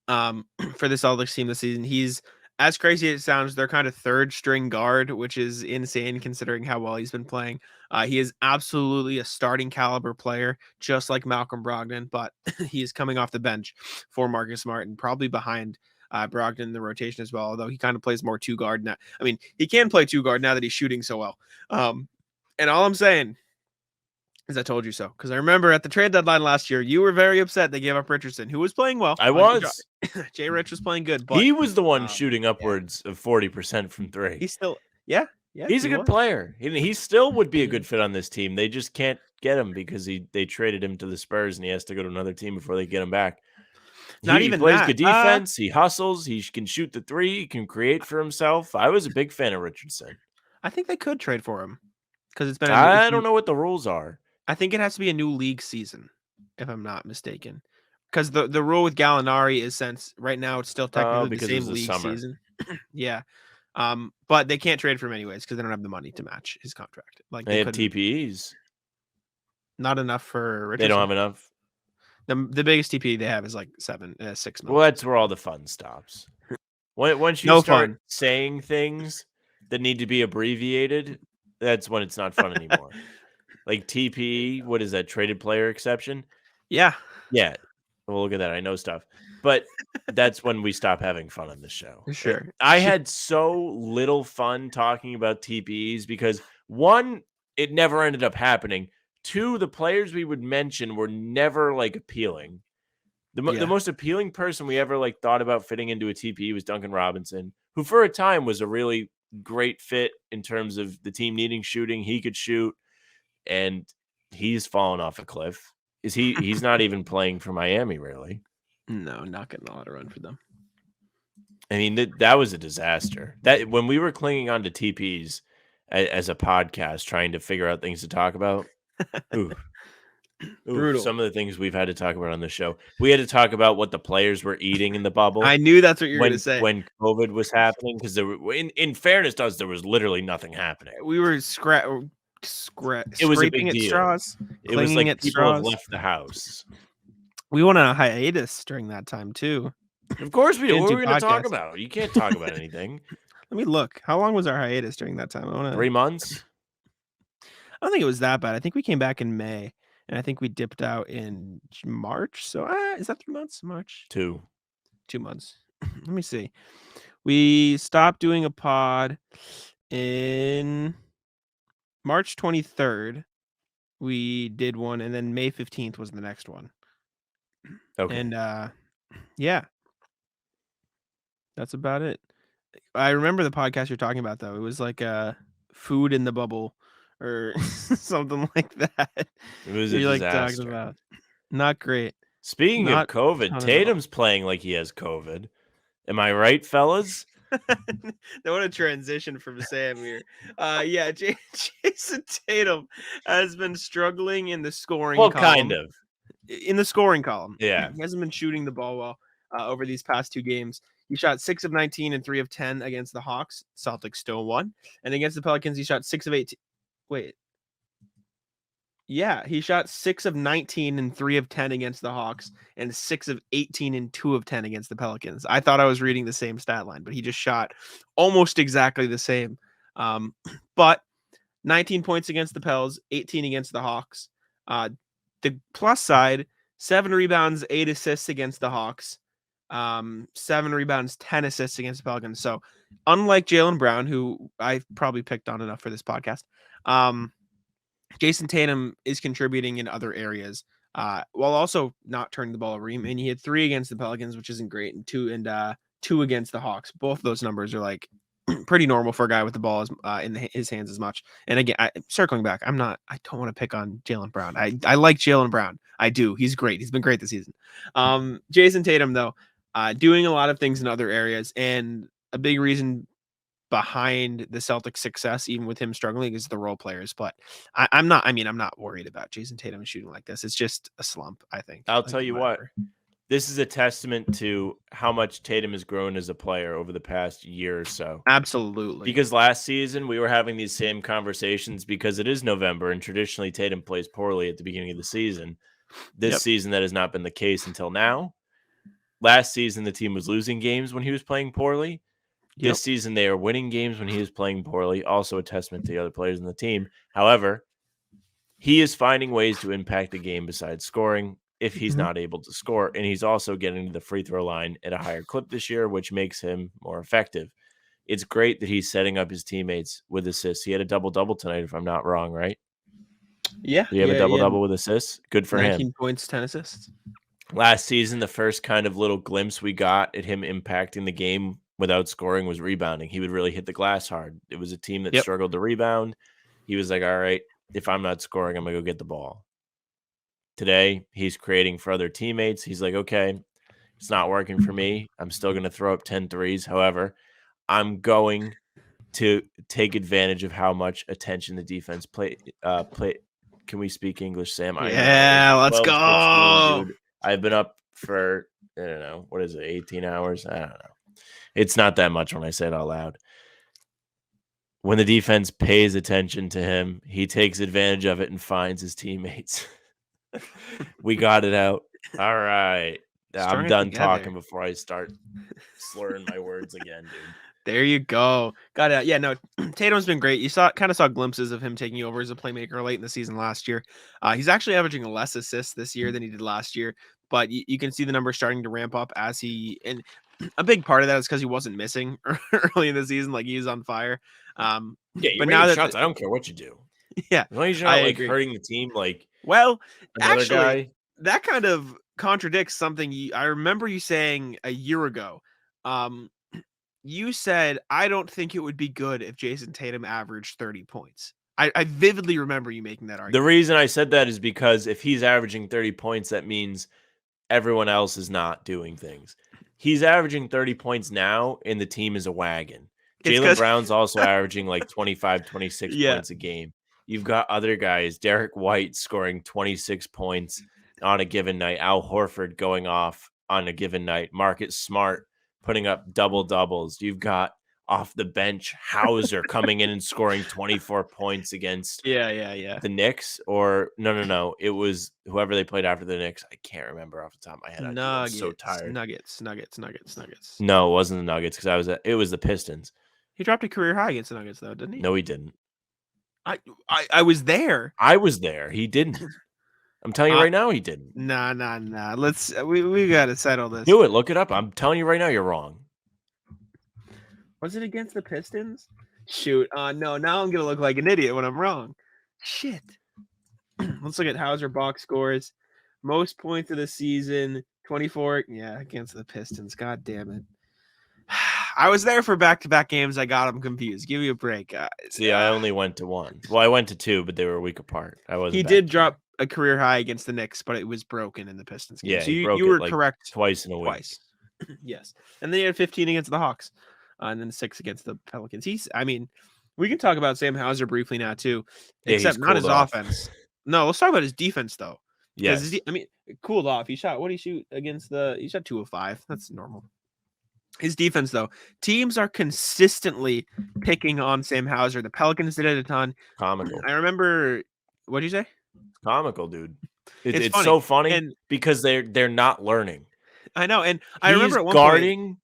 for the Celtics team this season. He's, as crazy as it sounds, they're kind of third string guard, which is insane considering how well he's been playing. He is absolutely a starting caliber player, just like Malcolm Brogdon, but he is coming off the bench for Marcus Smart and probably behind Brogdon in the rotation as well, although he kind of plays more two guard now. I mean, he can play two guard now that he's shooting so well. And all I'm saying is I told you so, because I remember at the trade deadline last year, you were very upset they gave up Richardson, who was playing well. I was. Jay Rich was playing good, but he was the one shooting upwards of 40% from three. He's still, yeah, he's a good player. He still would be a good fit on this team. They just can't get him because they traded him to the Spurs, and he has to go to another team before they get him back. He plays good defense. He hustles. He can shoot the three. He can create for himself. I was a big fan of Richardson. I think they could trade for him because it's been. I don't know what the rules are. I think it has to be a new league season, if I'm not mistaken. Because the rule with Gallinari is, since right now it's still technically the same league season. Yeah. But they can't trade for him anyways because they don't have the money to match his contract. Like they have TPEs. Not enough for Richardson. They don't have enough. The biggest TPE they have is like 6 months. Well, that's where all the fun stops. Once you start saying things that need to be abbreviated, that's when it's not fun anymore. Like TPE, what is that? Traded player exception? Yeah. Yeah. Well, look at that. I know stuff. But that's when we stop having fun on this show. Sure. I had so little fun talking about TPEs because, one, it never ended up happening. Two, the players we would mention were never like appealing. The most appealing person we ever like thought about fitting into a TPE was Duncan Robinson, who for a time was a really great fit in terms of the team needing shooting. He could shoot, and he's fallen off a cliff. He's not even playing for Miami, really. No, not getting a lot of run for them. I mean, that was a disaster. That when we were clinging on to TPs as a podcast, trying to figure out things to talk about. Brutal. Some of the things we've had to talk about on the show. We had to talk about what the players were eating in the bubble. I knew that's what you were going to say. When COVID was happening, because in fairness to us, there was literally nothing happening. We were it was a big deal. Straws. It was like people have left the house. We went on a hiatus during that time too. Of course we did. What were we going to talk about? You can't talk about anything. Let me look. How long was our hiatus during that time? 3 months. I don't think it was that bad. I think we came back in May, and I think we dipped out in March. So is that 3 months? March? 2 months. Let me see. We stopped doing a pod in March 23rd. We did one, and then May 15th was the next one. Okay. And yeah, that's about it. I remember the podcast you're talking about, though. It was like food in the bubble or something like that. It was a disaster. Talking about. Not great. Speaking of COVID, Tatum's playing like he has COVID. Am I right, fellas? What a transition from Sam here. Yeah, Jayson Tatum has been struggling in the scoring column. Kind of. In the scoring column. Yeah. He hasn't been shooting the ball well over these past 2 games. He shot 6 of 19 and 3 of 10 against the Hawks. Celtics still won. And against the Pelicans, he shot 6 of 18. Wait. Yeah, he shot 6 of 19 and 3 of 10 against the Hawks and 6 of 18 and 2 of 10 against the Pelicans. I thought I was reading the same stat line, but he just shot almost exactly the same. But 19 points against the Pels, 18 against the Hawks. The plus side, 7 rebounds, 8 assists against the Hawks. 7 rebounds, 10 assists against the Pelicans. So unlike Jaylen Brown, who I've probably picked on enough for this podcast, Jayson Tatum is contributing in other areas, while also not turning the ball over. And he had 3 against the Pelicans, which isn't great, and 2 against the Hawks. Both of those numbers are like pretty normal for a guy with the ball in his hands as much. And again, circling back, I don't want to pick on Jaylen Brown. I like Jaylen Brown. I do. He's great. He's been great this season. Jayson Tatum, though, doing a lot of things in other areas, and a big reason behind the Celtics' success, even with him struggling, is the role players. But I'm not worried about Jayson Tatum shooting like this. It's just a slump, I think. I'll tell you what, this is a testament to how much Tatum has grown as a player over the past year or so. Absolutely. Because last season we were having these same conversations because it is November and traditionally Tatum plays poorly at the beginning of the season. This season that has not been the case until now. Last season the team was losing games when he was playing poorly. This season, they are winning games when he is playing poorly, also a testament to the other players in the team. However, he is finding ways to impact the game besides scoring if he's not able to score. And he's also getting to the free throw line at a higher clip this year, which makes him more effective. It's great that he's setting up his teammates with assists. He had a double-double tonight, if I'm not wrong, right? Yeah. Did he have a double-double with assists? Good for 19 him. points, 10 assists. Last season, the first kind of little glimpse we got at him impacting the game without scoring was rebounding. He would really hit the glass hard. It was a team that struggled to rebound. He was like, all right, if I'm not scoring, I'm going to go get the ball. Today, he's creating for other teammates. He's like, okay, it's not working for me. I'm still going to throw up 10 threes. However, I'm going to take advantage of how much attention the defense play. Can we speak English, Sam? Yeah, let's go. Dude. I've been up for, I don't know, what is it, 18 hours? I don't know. It's not that much when I say it out loud. When the defense pays attention to him, he takes advantage of it and finds his teammates. We got it out. All right. I'm done talking before I start slurring my words again, dude. There you go. Got it. Yeah, no, Tatum's been great. You kind of saw glimpses of him taking over as a playmaker late in the season last year. He's actually averaging less assists this year than he did last year, but you can see the numbers starting to ramp up as and a big part of that is because he wasn't missing early in the season. Like, he was on fire. But now that shots, I don't care what you do. Yeah. As long as you're not like hurting the team, like, well, another actually, guy. That kind of contradicts something I remember you saying a year ago. You said, I don't think it would be good if Jayson Tatum averaged 30 points. I vividly remember you making that argument. The reason I said that is because if he's averaging 30 points, that means everyone else is not doing things. He's averaging 30 points now, and the team is a wagon. Jaylen Brown's also averaging like 25, 26 points a game. You've got other guys, Derrick White scoring 26 points on a given night, Al Horford going off on a given night, Marcus Smart putting up double-doubles. You've got off the bench Hauser coming in and scoring 24 points against the Knicks. Or no. It was whoever they played after the Knicks. I can't remember off the top of my head. I'm so tired. Nuggets. No, it wasn't the Nuggets because it was the Pistons. He dropped a career high against the Nuggets, though, didn't he? No, he didn't. I was there. I was there. He didn't. I'm telling you right now, he didn't. Nah. We got to settle this. Do it. Look it up. I'm telling you right now, you're wrong. Was it against the Pistons? Shoot. No, now I'm going to look like an idiot when I'm wrong. Shit. Let's look at Hauser box scores. Most points of the season, 24. Yeah, against the Pistons. God damn it. I was there for back-to-back games. I got them confused. Give me a break. See, I only went to one. Well, I went to two, but they were a week apart. He did drop a career high against the Knicks, but it was broken in the Pistons game. Yeah, so you were correct twice in a week. Twice. Yes. And then he had 15 against the Hawks, and then 6 against the Pelicans. We can talk about Sam Hauser briefly now too, except not his offense. No, let's talk about his defense though. Yes. It cooled off. He shot 205. That's normal. His defense, though, teams are consistently picking on Sam Hauser. The Pelicans did it a ton. Comical. I remember, what did you say? comical, dude. It's It's funny. so funny And because they're not learning. I know. And I He's remember at one point, guarding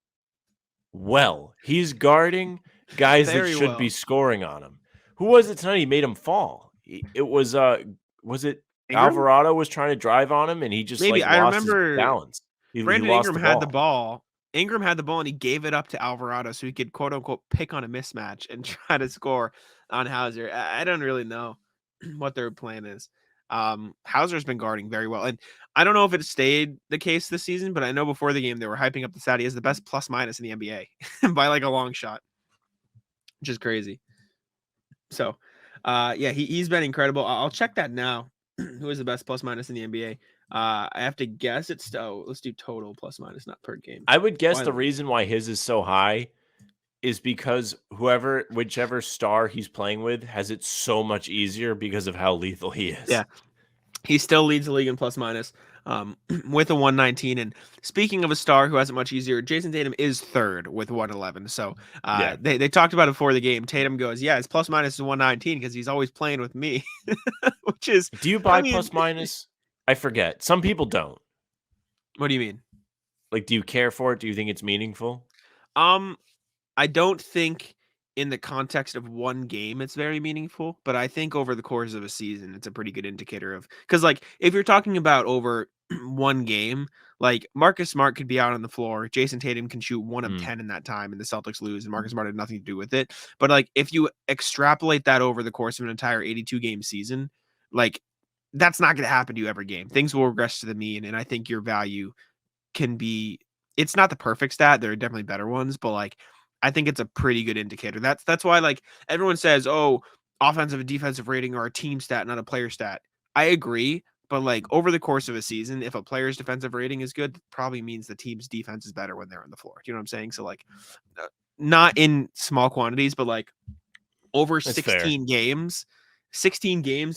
well. He's guarding guys that very should be well. scoring on him. Who was it tonight? He made him fall. It was it Ingram? Alvarado was trying to drive on him and he just Maybe. like I lost his remember balance. He Brandon lost Ingram the had the ball. ball. Ingram had the ball and he gave it up to Alvarado so he could quote unquote pick on a mismatch and try to score on Hauser. I don't really know what their plan is. Hauser's been guarding very well. And I don't know if it stayed the case this season, but I know before the game they were hyping up the stat. He has the best plus minus in the NBA by like a long shot, which is crazy. So yeah, he's been incredible. I'll check that now. Who is the best plus minus in the NBA? I have to guess it's let's do total plus minus, not per game. I would guess Why the not? reason why his is so high is because whichever star he's playing with has it so much easier because of how lethal he is. Yeah. He still leads the league in plus minus with a 119. And speaking of a star who has it much easier, Jayson Tatum is third with 111. So Yeah. they talked about it before the game. Tatum goes, yeah, his plus minus is 119 because he's always playing with me, which is. Do you buy plus minus? I forget. Some people don't. What do you mean? Like, do you care for it? Do you think it's meaningful? I don't think in the context of one game it's very meaningful, but I think over the course of a season it's a pretty good indicator of, because like if you're talking about over one game, like Marcus Smart could be out on the floor, Jayson Tatum can shoot 1 of 10 in that time and the Celtics lose and Marcus Smart had nothing to do with it. But like if you extrapolate that over the course of an entire 82 game season, like that's not going to happen to you every game. Things will regress to the mean, and I think your value can be, it's not the perfect stat, there are definitely better ones, but like I think it's a pretty good indicator. That's why like everyone says, oh, offensive and defensive rating are a team stat, not a player stat. I agree, but like over the course of a season, if a player's defensive rating is good, it probably means the team's defense is better when they're on the floor. Do you know what I'm saying? So like not in small quantities, but like over That's 16 games,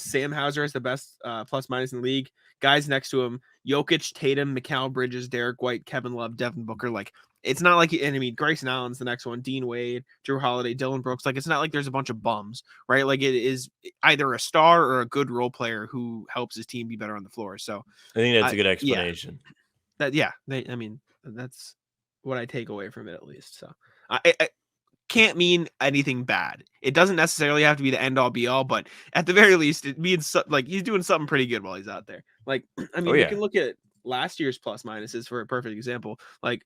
Sam Hauser is the best plus minus in the league. Guys next to him, Jokic, Tatum, Mikal Bridges, Derrick White, Kevin Love, Devin Booker. Like it's not like, and I mean, Grayson Allen's the next one, Dean Wade, Drew Holiday, Dylan Brooks. Like it's not like there's a bunch of bums, right? Like it is either a star or a good role player who helps his team be better on the floor. So I think that's a good explanation. I mean, that's what I take away from it at least. So I can't mean anything bad. It doesn't necessarily have to be the end all be all, but at the very least, it means like he's doing something pretty good while he's out there. Like, I mean, you can look at last year's plus minuses for a perfect example. Like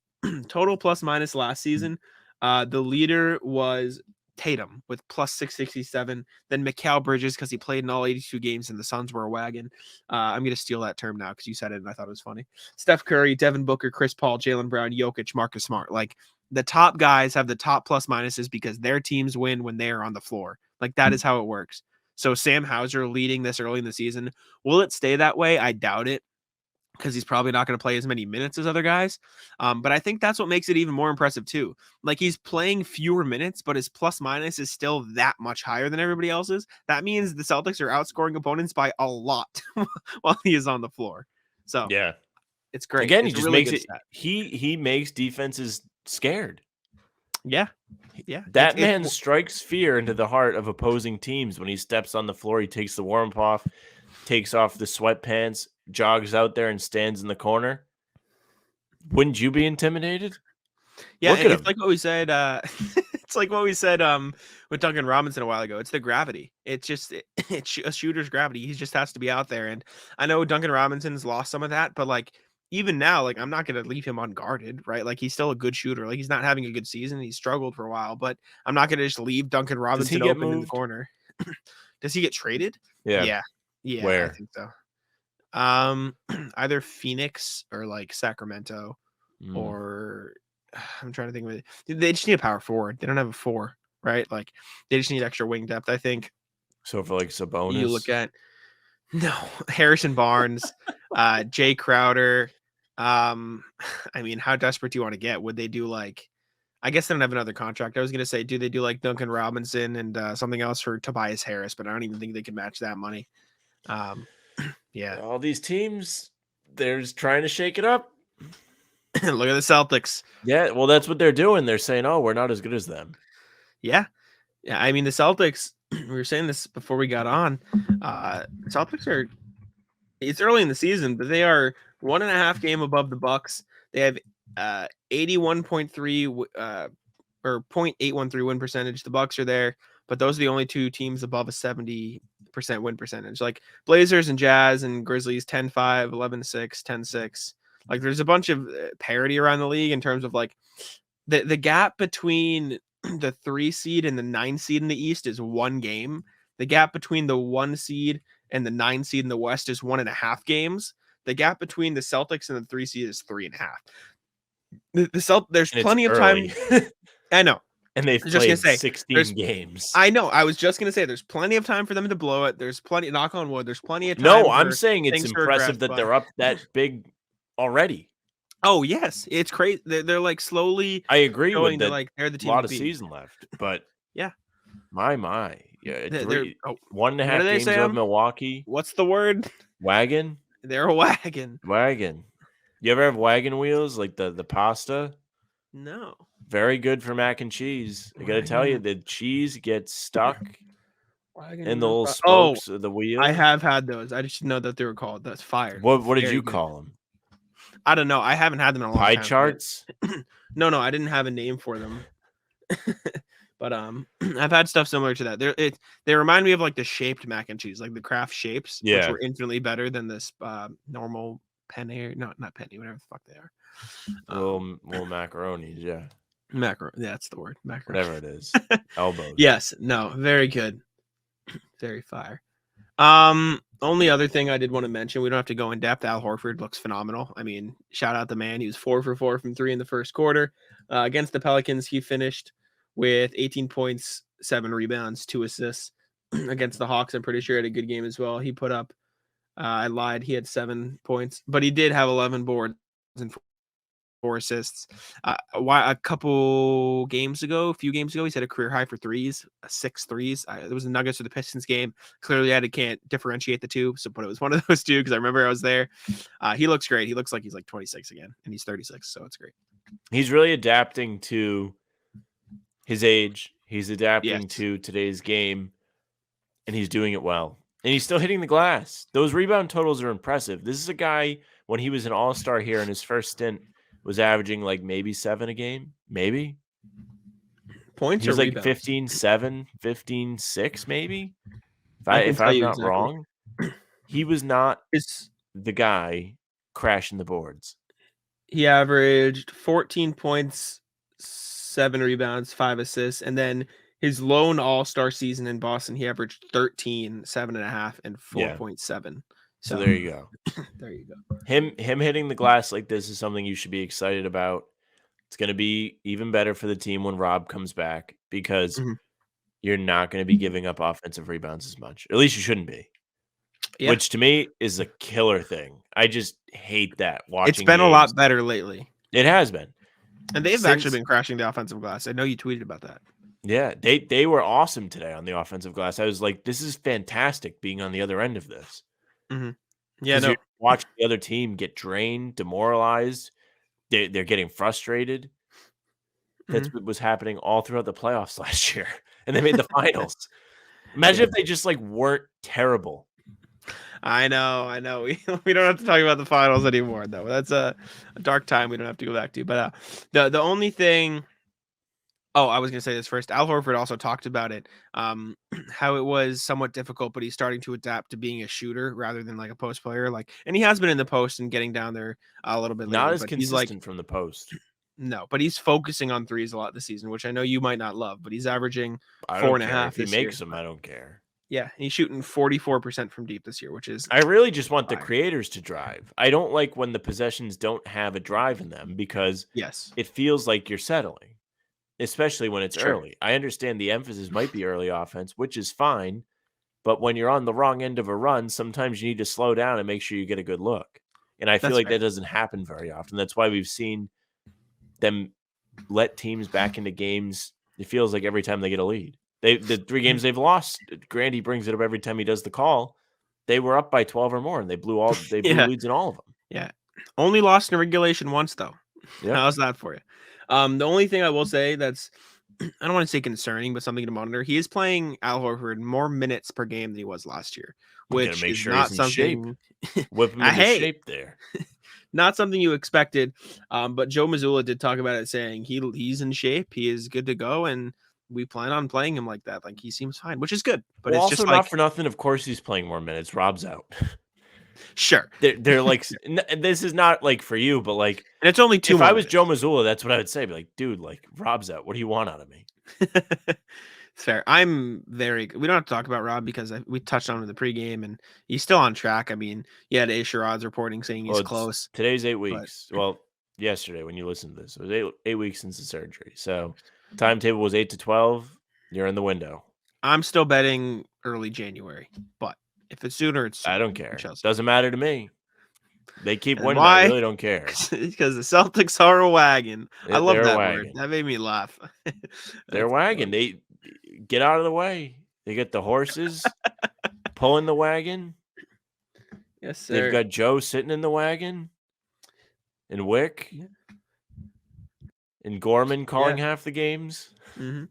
total plus minus last season, the leader was Tatum with plus 667. Then Mikal Bridges because he played in all 82 games and the Suns were a wagon. I'm gonna steal that term now because you said it and I thought it was funny. Steph Curry, Devin Booker, Chris Paul, Jaylen Brown, Jokic, Marcus Smart. Like the top guys have the top plus minuses because their teams win when they are on the floor. Like that is how it works. So Sam Hauser leading this early in the season. Will it stay that way? I doubt it because he's probably not going to play as many minutes as other guys. But I think that's what makes it even more impressive too. Like he's playing fewer minutes, but his plus minus is still that much higher than everybody else's. That means the Celtics are outscoring opponents by a lot while he is on the floor. So yeah, it's great. Again, it's he just really makes it. stat. He makes defenses scared. Yeah. That man strikes fear into the heart of opposing teams when he steps on the floor. He takes the warm-up off, takes off the sweatpants, jogs out there and stands in the corner. Wouldn't you be intimidated? Yeah, Look at it's him. like what we said. It's like what we said with Duncan Robinson a while ago. It's the gravity. It's just it's a shooter's gravity. He just has to be out there. And I know Duncan Robinson's lost some of that, but like even now, like I'm not going to leave him unguarded, right? Like he's still a good shooter. Like he's not having a good season. He's struggled for a while, but I'm not going to just leave Duncan Robinson get open in the moved? corner. Does he get traded? Yeah. I think so. Either Phoenix or like Sacramento, or I'm trying to think of it. They just need a power forward. They don't have a 4, right? Like they just need extra wing depth, I think. So for like Sabonis, You look at Harrison Barnes, Jay Crowder. I mean, how desperate do you want to get? Would they do like? I guess they don't have another contract. I was gonna say, do they do like Duncan Robinson and something else for Tobias Harris? But I don't even think they can match that money. Yeah. all these teams, they're just trying to shake it up. Look at the Celtics. Yeah, well, that's what they're doing. They're saying, "Oh, we're not as good as them." Yeah. I mean, the Celtics. We were saying this before we got on. Celtics are It's early in the season, but they are 1.5 game above the Bucks. They have 81.3 or 0.813 win percentage. The Bucks are there, but those are the only two teams above a 70% win percentage. Like Blazers and Jazz and Grizzlies 10-5, 11-6, 10-6. Like there's a bunch of parity around the league in terms of like the gap between the 3 seed and the 9 seed in the East is 1 game. The gap between the 1 seed and the 9 seed in the West is 1.5 games. The gap between the Celtics and the 3 seed is 3.5. There's plenty of time. I know. And they've played 16 games. I know. I was just going to say there's plenty of time for them to blow it. There's plenty, knock on wood, there's plenty of time. No, I'm saying it's impressive that they're up that big already. Oh, yes. It's crazy. They're like slowly. I agree with that. Like they're the team. A lot of season left, but yeah. My. Yeah. 1.5 games of Milwaukee. What's the word? Wagon. They're a wagon. You ever have wagon wheels like the pasta? No. Very good for mac and cheese. I got to tell you, the cheese gets stuck in the little spokes of the wheel. I have had those. I just know that they were called. That's fire. What did you call them? I don't know. I haven't had them in a long time. Pie charts? No, I didn't have a name for them. But I've had stuff similar to that. They remind me of like the shaped mac and cheese, like the Kraft shapes, which were infinitely better than this normal penne, not penne, whatever the fuck they are. Little macaronis, yeah. Macaroni, that's the word. Macaroni. Whatever it is. Elbows. Yes, no, very good. Very fire. Only other thing I did want to mention, we don't have to go in depth. Al Horford looks phenomenal. I mean, shout out the man. He was 4 for 4 from 3 in the first quarter. Against the Pelicans, he finished with 18 points, 7 rebounds, 2 assists. Against the Hawks, I'm pretty sure he had a good game as well. He put up, I lied, he had 7 points, but he did have 11 boards and 4 assists. A few games ago, he's had a career high for threes, 6 threes. There was the Nuggets or the Pistons game. Clearly, can't differentiate the two, but it was one of those two because I remember I was there. He looks great. He looks like he's like 26 again, and he's 36, so it's great. He's really adapting to his age. He's adapting to today's game, and he's doing it well. And he's still hitting the glass. Those rebound totals are impressive. This is a guy, when he was an all-star here in his first stint, was averaging like maybe 7 a game, maybe. Points he was or like rebounds? 15-7, 15-6 maybe. If I'm not wrong, he was not the guy crashing the boards. He averaged 14 points, 7 rebounds, 5 assists, and then his lone all-star season in Boston, he averaged 13, 7.5, and 4.7. So there you go. There you go. Him hitting the glass like this is something you should be excited about. It's going to be even better for the team when Rob comes back because you're not going to be giving up offensive rebounds as much. At least you shouldn't be. Yeah. Which to me is a killer thing. I just hate that watching. It's been a lot better lately. It has been. And they've actually been crashing the offensive glass. I know you tweeted about that. Yeah, they were awesome today on the offensive glass. I was like, this is fantastic being on the other end of this. Mm-hmm. Yeah, no. Watch the other team get drained, demoralized. They're getting frustrated. That's what was happening all throughout the playoffs last year, and they made the finals. Imagine if they just like weren't terrible. I know. We don't have to talk about the finals anymore, though. That's a dark time we don't have to go back to. But the only thing. Oh, I was going to say this first. Al Horford also talked about it, how it was somewhat difficult, but he's starting to adapt to being a shooter rather than like a post player. And he has been in the post and getting down there a little bit. Not later, as but consistent he's from the post. No, but he's focusing on threes a lot this season, which I know you might not love, but he's averaging 4.5. If he makes them, I don't care. Yeah, he's shooting 44% from deep this year, which is. I really just want the creators to drive. I don't like when the possessions don't have a drive in them because it feels like you're settling. Especially when it's early. I understand the emphasis might be early offense, which is fine. But when you're on the wrong end of a run, sometimes you need to slow down and make sure you get a good look. And I feel like that doesn't happen very often. That's why we've seen them let teams back into games. It feels like every time they get a lead. The 3 games they've lost, Grandy brings it up every time he does the call. They were up by 12 or more, and they blew leads in all of them. Yeah. Only lost in regulation once, though. Yeah. How's that for you? The only thing I will say that's, I don't want to say concerning, but something to monitor. He is playing Al Horford more minutes per game than he was last year, which make is sure not he's in shape. something. Whip him into shape there. Not something you expected. But Joe Mazzulla did talk about it, saying he's in shape, he is good to go, and we plan on playing him like that. Like he seems fine, which is good. But Well, it's also just not like for nothing. Of course, he's playing more minutes. Rob's out. sure, They're like, this is not like for you, but like, and it's only 2 if more I was minutes. Joe Mazzulla, that's what I would say. Be like, dude, like Rob's out. What do you want out of me? It's fair. We don't have to talk about Rob because we touched on him in the pregame, and he's still on track. I mean, you had Sherrod's reporting saying he's close. Today's 8 weeks. Well, yesterday when you listened to this, it was 8 weeks since the surgery. So timetable was 8 to 12. You're in the window. I'm still betting early January, but if it's sooner, it's sooner. I don't care. Doesn't matter to me. They keep winning. Why? I really don't care. Because the Celtics are a wagon. I love that wagon. word. That made me laugh. They're wagon. They get out of the way. They get the horses pulling the wagon. Yes, sir. They've got Joe sitting in the wagon, and Wick, and Gorman calling half the games. Mm-hmm.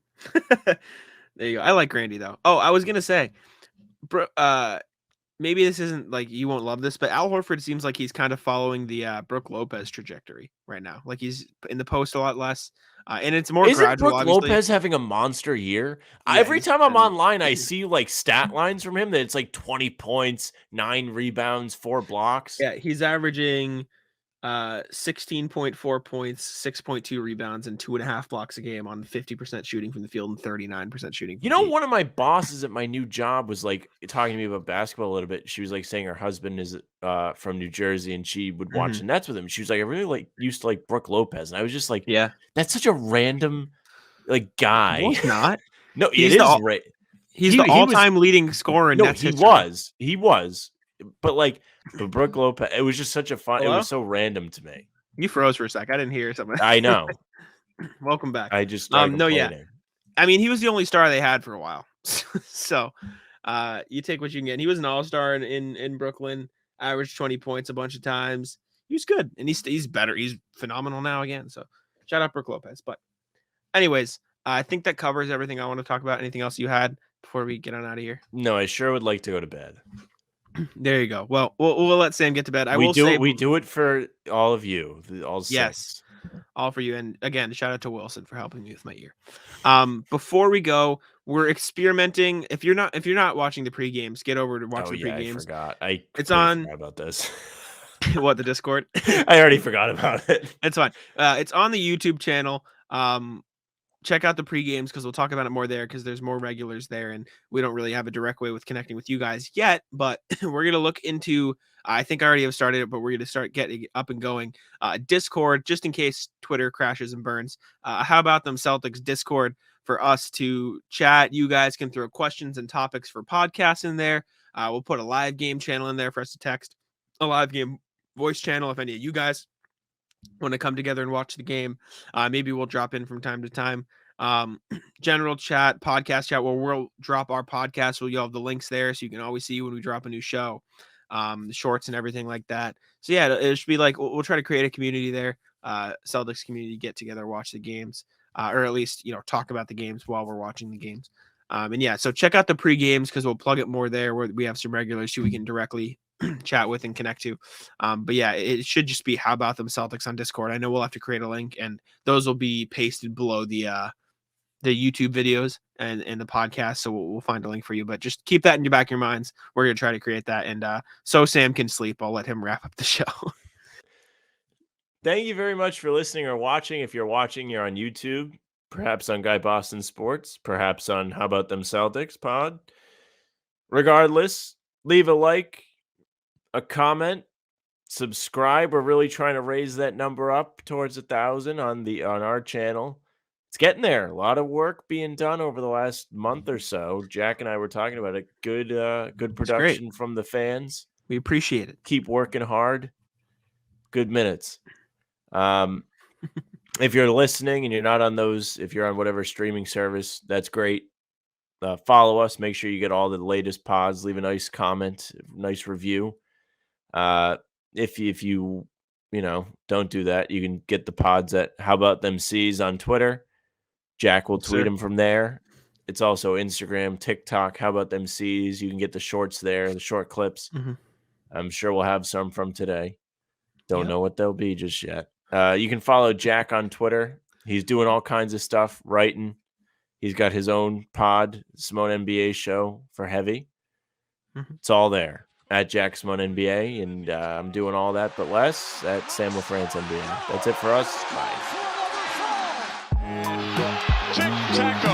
There you go. I like Grandy though. Oh, I was gonna say, maybe this isn't like you won't love this, but Al Horford seems like he's kind of following the Brooke Lopez trajectory right now. Like he's in the post a lot less, and it's more Isn't gradual. Brooke obviously. Lopez having a monster year? Yeah, Every time I'm online, I see like stat lines from him that it's like 20 points, 9 rebounds, 4 blocks. Yeah, he's averaging 16.4 points, 6.2 rebounds, and 2.5 blocks a game on 50% shooting from the field and 39% shooting. You know, one of my bosses at my new job was like talking to me about basketball a little bit. She was like saying her husband is from New Jersey and she would watch the Nets with him. She was like, I really used to like Brooke Lopez, and I was just like, yeah, that's such a random like guy. No, it's not. No, he's the all-time leading scorer in Nets history. He was. But Brooke Lopez, it was just such a fun. Hello? It was so random to me. You froze for a sec. I didn't hear something. I know. Welcome back. I just no, yeah. I mean, he was the only star they had for a while. So, you take what you can get. He was an all-star in Brooklyn. Averaged 20 points a bunch of times. He was good, and he's better. He's phenomenal now again. So, shout out Brooke Lopez. But, anyways, I think that covers everything I want to talk about. Anything else you had before we get on out of here? No, I sure would like to go to bed. There you go. Well, we'll let Sam get to bed. We do it for all of you, all six. Yes, all for you. And again, shout out to Wilson for helping me with my ear. Before we go, we're experimenting. If you're not watching the pre-games, get over to watch the pre-games. I forgot. It's on forgot about this. What, the Discord? I already forgot about it. It's fine. It's on the YouTube channel. Check out the pre-games because we'll talk about it more there because there's more regulars there, and we don't really have a direct way with connecting with you guys yet, but we're going to look into, I think I already have started it, but we're going to start getting up and going. Discord, just in case Twitter crashes and burns. How about them Celtics Discord for us to chat? You guys can throw questions and topics for podcasts in there. We'll put a live game channel in there for us to text, a live game voice channel if any of you guys want to come together and watch the game. Maybe we'll drop in from time to time. General chat, podcast chat, where we'll drop our podcast. So you'll have the links there so you can always see when we drop a new show, the shorts and everything like that. So yeah, it should be like, we'll try to create a community there. Celtics community, get together, watch the games, or at least, talk about the games while we're watching the games. And yeah, so check out the pre-games because we'll plug it more there where we have some regulars who we can directly chat with and connect to. But yeah, it should just be How About Them Celtics on Discord. I know we'll have to create a link, and those will be pasted below the YouTube videos and the podcast. So we'll find a link for you, but just keep that in your back of your minds. We're going to try to create that. And so Sam can sleep, I'll let him wrap up the show. Thank you very much for listening or watching. If you're watching, you're on YouTube, perhaps on Guy Boston Sports, perhaps on How About Them Celtics pod. Regardless, leave a like, a comment, subscribe. We're really trying to raise that number up towards 1,000 on our channel. It's getting there. A lot of work being done over the last month or so. Jack and I were talking about it. Good production from the fans. We appreciate it. Keep working hard. Good minutes. If you're listening and you're not on those, if you're on whatever streaming service, that's great. Follow us. Make sure you get all the latest pods. Leave a nice comment, nice review. If you don't do that, you can get the pods at How About Them C's on Twitter. Jack will tweet them from there. It's also Instagram, TikTok. How about them C's? You can get the shorts there, the short clips. I'm sure we'll have some from today. Don't know what they'll be just yet. You can follow Jack on Twitter. He's doing all kinds of stuff, writing. He's got his own pod, Simone NBA show for Heavy. It's all there at Jack Simone NBA, and I'm doing all that but less at Sam LaFrance NBA. That's it for us. Bye. Tic-tac-toe.